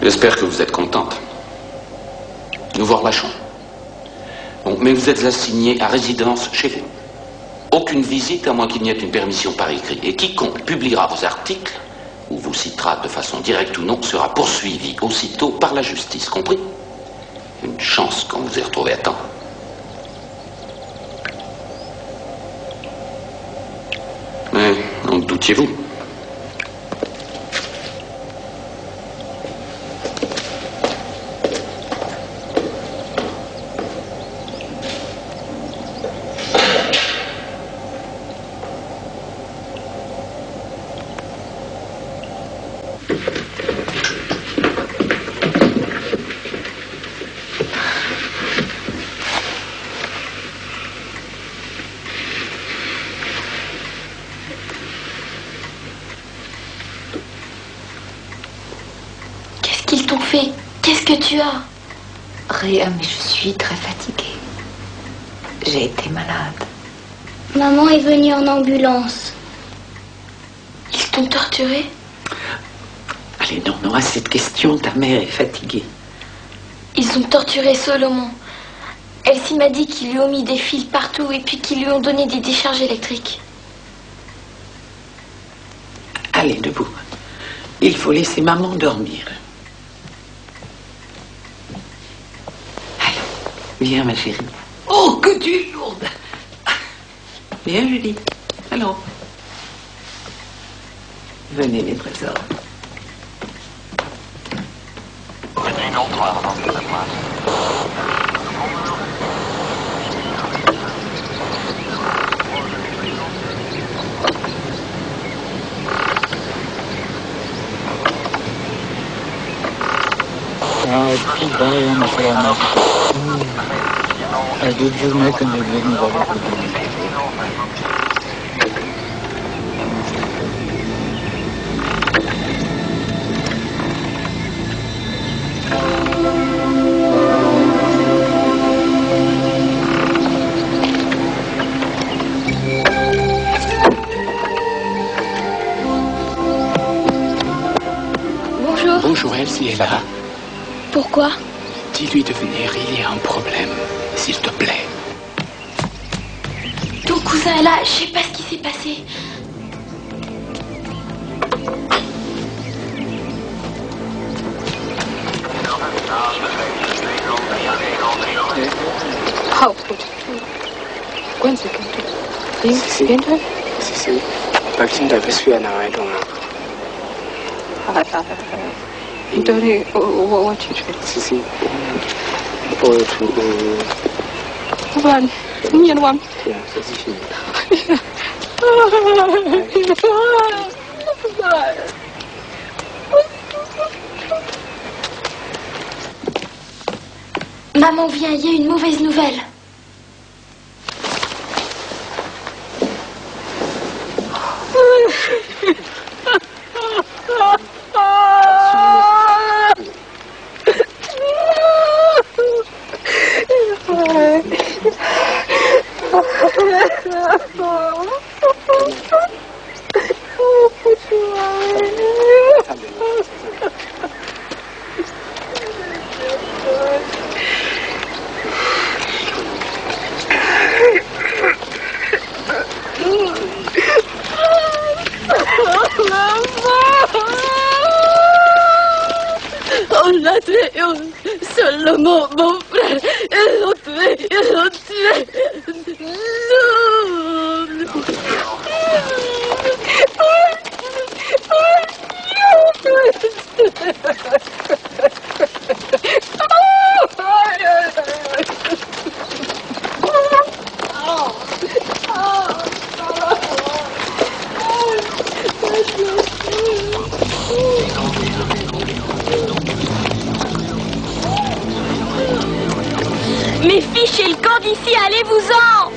J'espère que vous êtes contente. Nous vous relâchons. Bon, mais vous êtes assigné à résidence chez vous. Aucune visite à moins qu'il n'y ait une permission par écrit. Et quiconque publiera vos articles, ou vous citera de façon directe ou non, sera poursuivi aussitôt par la justice. Compris? Une chance qu'on vous ait retrouvé à temps. Mais en doutiez-vous? Qu'est-ce qu'ils t'ont fait? Qu'est-ce que tu as? Rien, mais je suis très fatiguée. J'ai été malade. Maman est venue en ambulance. Ils t'ont torturé? Allez, non, à cette question, ta mère est fatiguée. Ils ont torturé Solomon. Elsie m'a dit qu'ils lui ont mis des fils partout et puis qu'ils lui ont donné des décharges électriques. Allez, debout. Il faut laisser maman dormir. Allons, viens, ma chérie. Oh, que tu es lourde. Viens, Julie. Allons. Venez, les trésors. Ah, Bonjour, Elsie est là. Pourquoi? Dis-lui de venir, il y a un problème, s'il te plaît. Ton cousin est là, je sais pas ce qui s'est passé. Maman vient, il y a une mauvaise nouvelle. On l'a tué, seulement mon frère, ils l'ont tué, ils l'ont tué. Mais fichez le camp d'ici, allez-vous-en!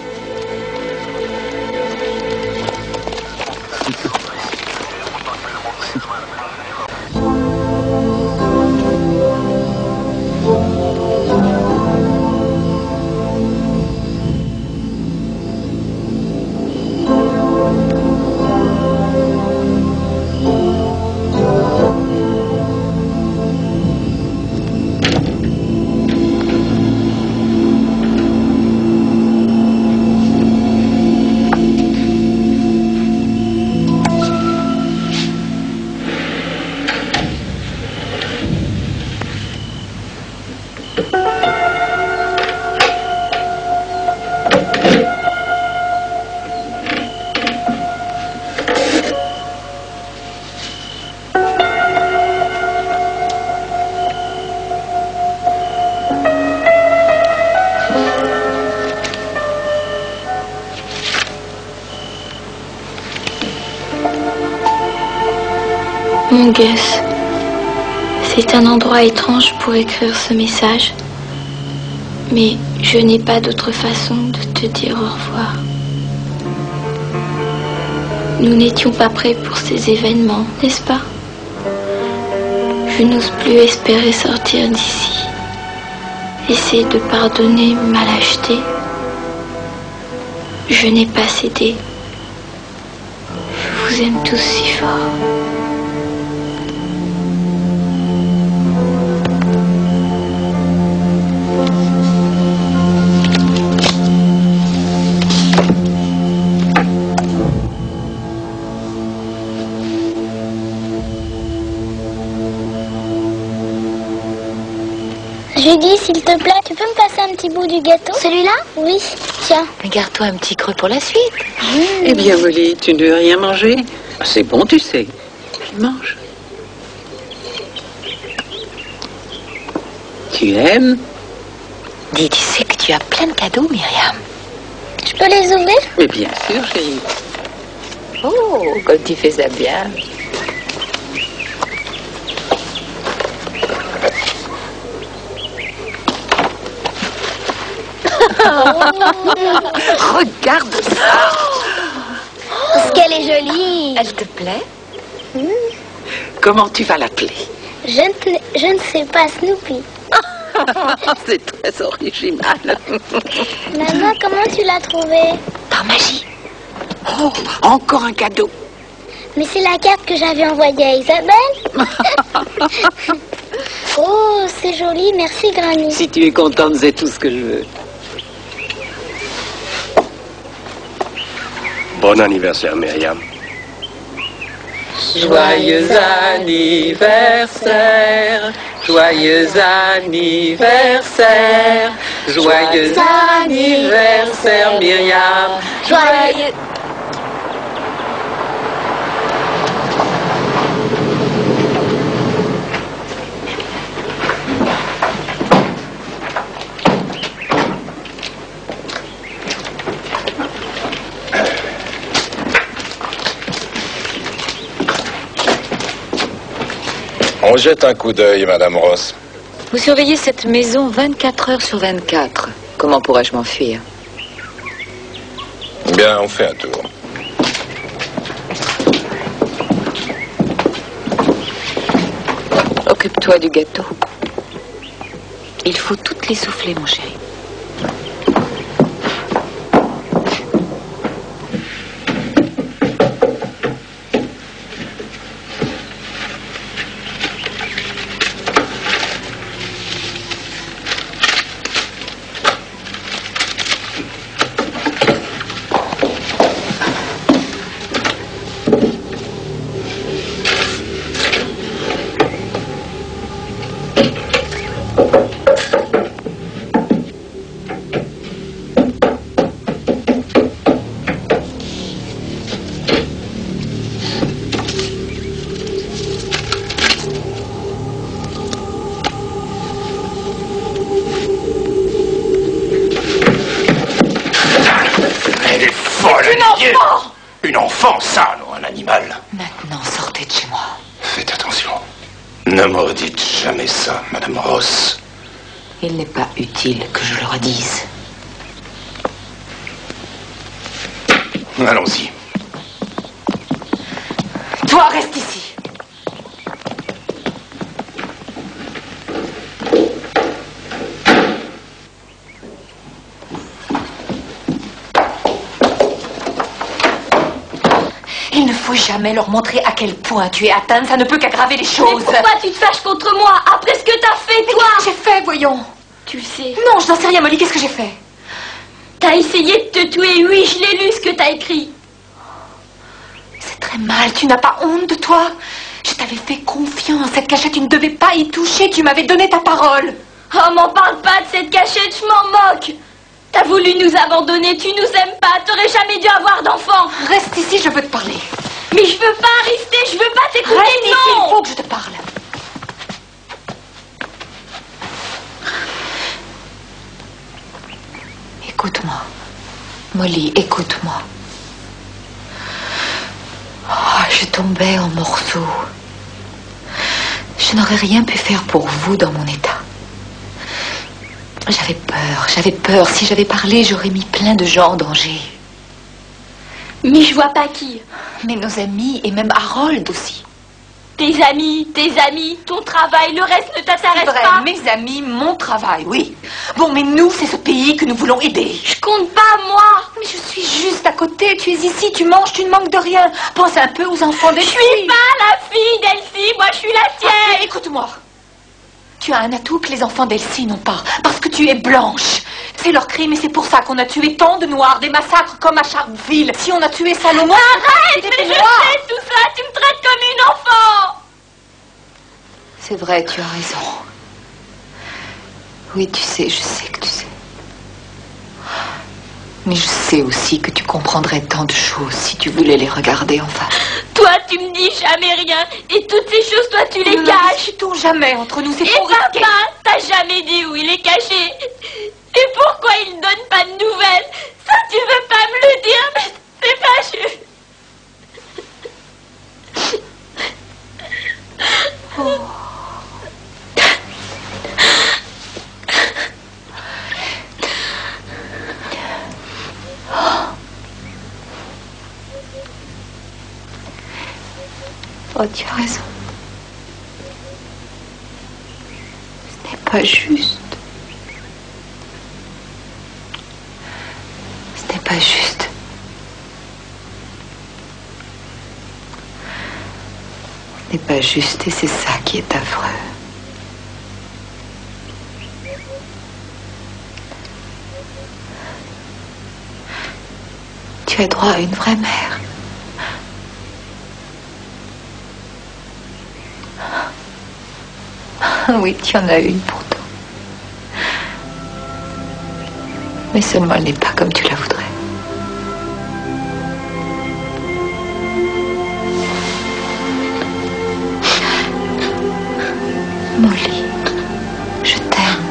Mon Gus, c'est un endroit étrange pour écrire ce message, mais je n'ai pas d'autre façon de te dire au revoir. Nous n'étions pas prêts pour ces événements, n'est-ce pas? Je n'ose plus espérer sortir d'ici. Essaie de pardonner ma lâcheté. Je n'ai pas cédé. Je vous aime tous si fort. Judy, s'il te plaît, tu peux me passer un petit bout du gâteau? Celui-là? Oui, tiens. Mais garde-toi un petit creux pour la suite. Eh bien, Molly, tu ne veux rien manger? C'est bon, tu sais. Mange. Tu aimes? Dis, tu sais que tu as plein de cadeaux, Myriam. Je peux les ouvrir? Mais bien sûr, chérie. Oh, comme tu fais ça bien. Regarde ça. Est-ce qu'elle est jolie? Elle te plaît? Comment tu vas l'appeler? Je ne sais pas, Snoopy. C'est très original. Maman, comment tu l'as trouvée? Par magie. Oh, encore un cadeau. Mais c'est la carte que j'avais envoyée à Isabelle. Oh, c'est joli, merci Granny. Si tu es contente, c'est tout ce que je veux. Bon anniversaire, Myriam. Joyeux anniversaire, joyeux anniversaire, joyeux anniversaire, Myriam. Joyeux... On jette un coup d'œil, Madame Ross. Vous surveillez cette maison 24 heures sur 24. Comment pourrais-je m'enfuir? Bien, on fait un tour. Occupe-toi du gâteau. Il faut toutes les souffler, mon chéri. Une enfant, ça, non, un animal. Maintenant, sortez de chez moi. Faites attention. Ne me redites jamais ça, Madame Ross. Il n'est pas utile que je le redise. Allons-y. Toi, reste ici. Il ne faut jamais leur montrer à quel point tu es atteinte, ça ne peut qu'aggraver les choses. Mais pourquoi tu te fâches contre moi après ce que t'as fait, toi? Qu'est-ce que j'ai fait, voyons? Tu le sais. Non, je n'en sais rien, Molly, qu'est-ce que j'ai fait? T'as essayé de te tuer, oui, je l'ai lu ce que t'as écrit. C'est très mal, tu n'as pas honte de toi? Je t'avais fait confiance, cette cachette, tu ne devais pas y toucher, tu m'avais donné ta parole. Oh, m'en parle pas de cette cachette, je m'en moque. T'as voulu nous abandonner, tu nous aimes pas, t'aurais jamais dû avoir d'enfant. Reste ici, je veux te parler. Mais je veux pas rester, je veux pas t'écouter, Reste ici, non. il faut que je te parle. Écoute-moi. Molly, écoute-moi. Oh, je tombais en morceaux. Je n'aurais rien pu faire pour vous dans mon état. J'avais peur. Si j'avais parlé, j'aurais mis plein de gens en danger. Mais je vois pas qui. Mais nos amis, et même Harold aussi. Tes amis, ton travail, le reste ne t'intéresse pas. Mes amis, mon travail, oui. Bon, mais nous, c'est ce pays que nous voulons aider. Je compte pas, moi. Mais je suis juste à côté. Tu es ici, tu manges, tu ne manques de rien. Pense un peu aux enfants d'Elsie. Je suis pas la fille d'Elsie, moi je suis la tienne. Écoute-moi. Tu as un atout que les enfants d'Elsie n'ont pas. Parce que tu es blanche. C'est leur crime et c'est pour ça qu'on a tué tant de Noirs, des massacres comme à Charleville. Si on a tué Salomon... Arrête, mais je sais tout ça, tu me traites comme une enfant. C'est vrai, tu as raison. Oui, tu sais, je sais que tu sais. Mais je sais aussi que tu comprendrais tant de choses si tu voulais les regarder en face. Toi, tu me dis jamais rien. Et toutes ces choses, toi, tu les caches. Ne discutons jamais entre nous, c'est et trop risqué. papa, t'as jamais dit où il est caché. Et pourquoi il ne donne pas de nouvelles? Ça, tu veux pas me le dire, mais c'est pas juste. Oh. Oh, tu as raison. Ce n'est pas juste. Ce n'est pas juste. Ce n'est pas juste et c'est ça qui est affreux. Tu as droit à une vraie mère. Oui, tu en as une pourtant. Mais seulement elle n'est pas comme tu la voudrais. Molly, je t'aime.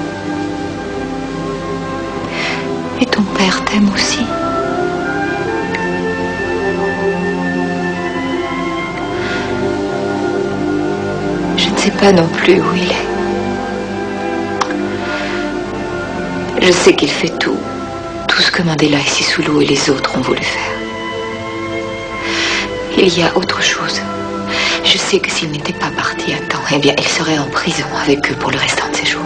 Et ton père t'aime aussi. Je ne sais pas non plus où il est. Je sais qu'il fait tout ce que Mandela et Sisulu et les autres ont voulu faire. Il y a autre chose. Je sais que s'il n'était pas parti à temps, eh bien, il serait en prison avec eux pour le restant de ses jours.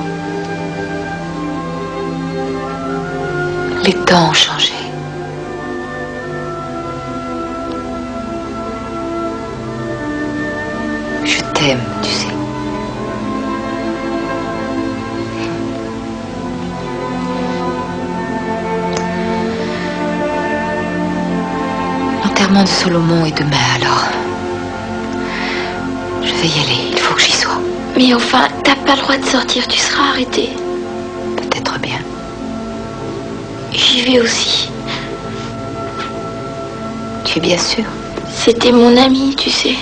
Les temps ont changé. Je t'aime, tu sais. L'enterrement de Solomon est demain, alors. Je vais y aller, il faut que j'y sois. Mais enfin, t'as pas le droit de sortir, tu seras arrêté. Peut-être bien. J'y vais aussi. Tu es bien sûr? C'était mon ami, tu sais.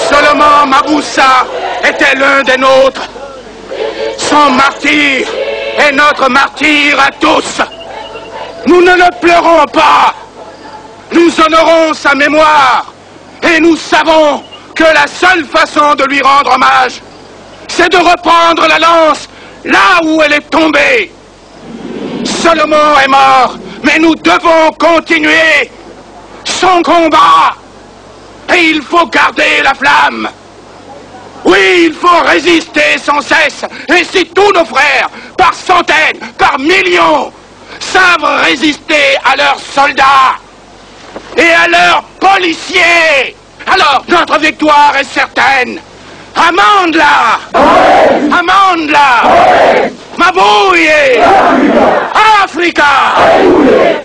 Solomon Maboussa était l'un des nôtres. Son martyr est notre martyr à tous. Nous ne le pleurons pas. Nous honorons sa mémoire. Et nous savons que la seule façon de lui rendre hommage, c'est de reprendre la lance là où elle est tombée. Solomon est mort, mais nous devons continuer. son combat. Et il faut garder la flamme. Oui, il faut résister sans cesse. Et si tous nos frères, par centaines, par millions, savent résister à leurs soldats et à leurs policiers, alors notre victoire est certaine. Amande-la! Amande-la! Mabouye! Africa!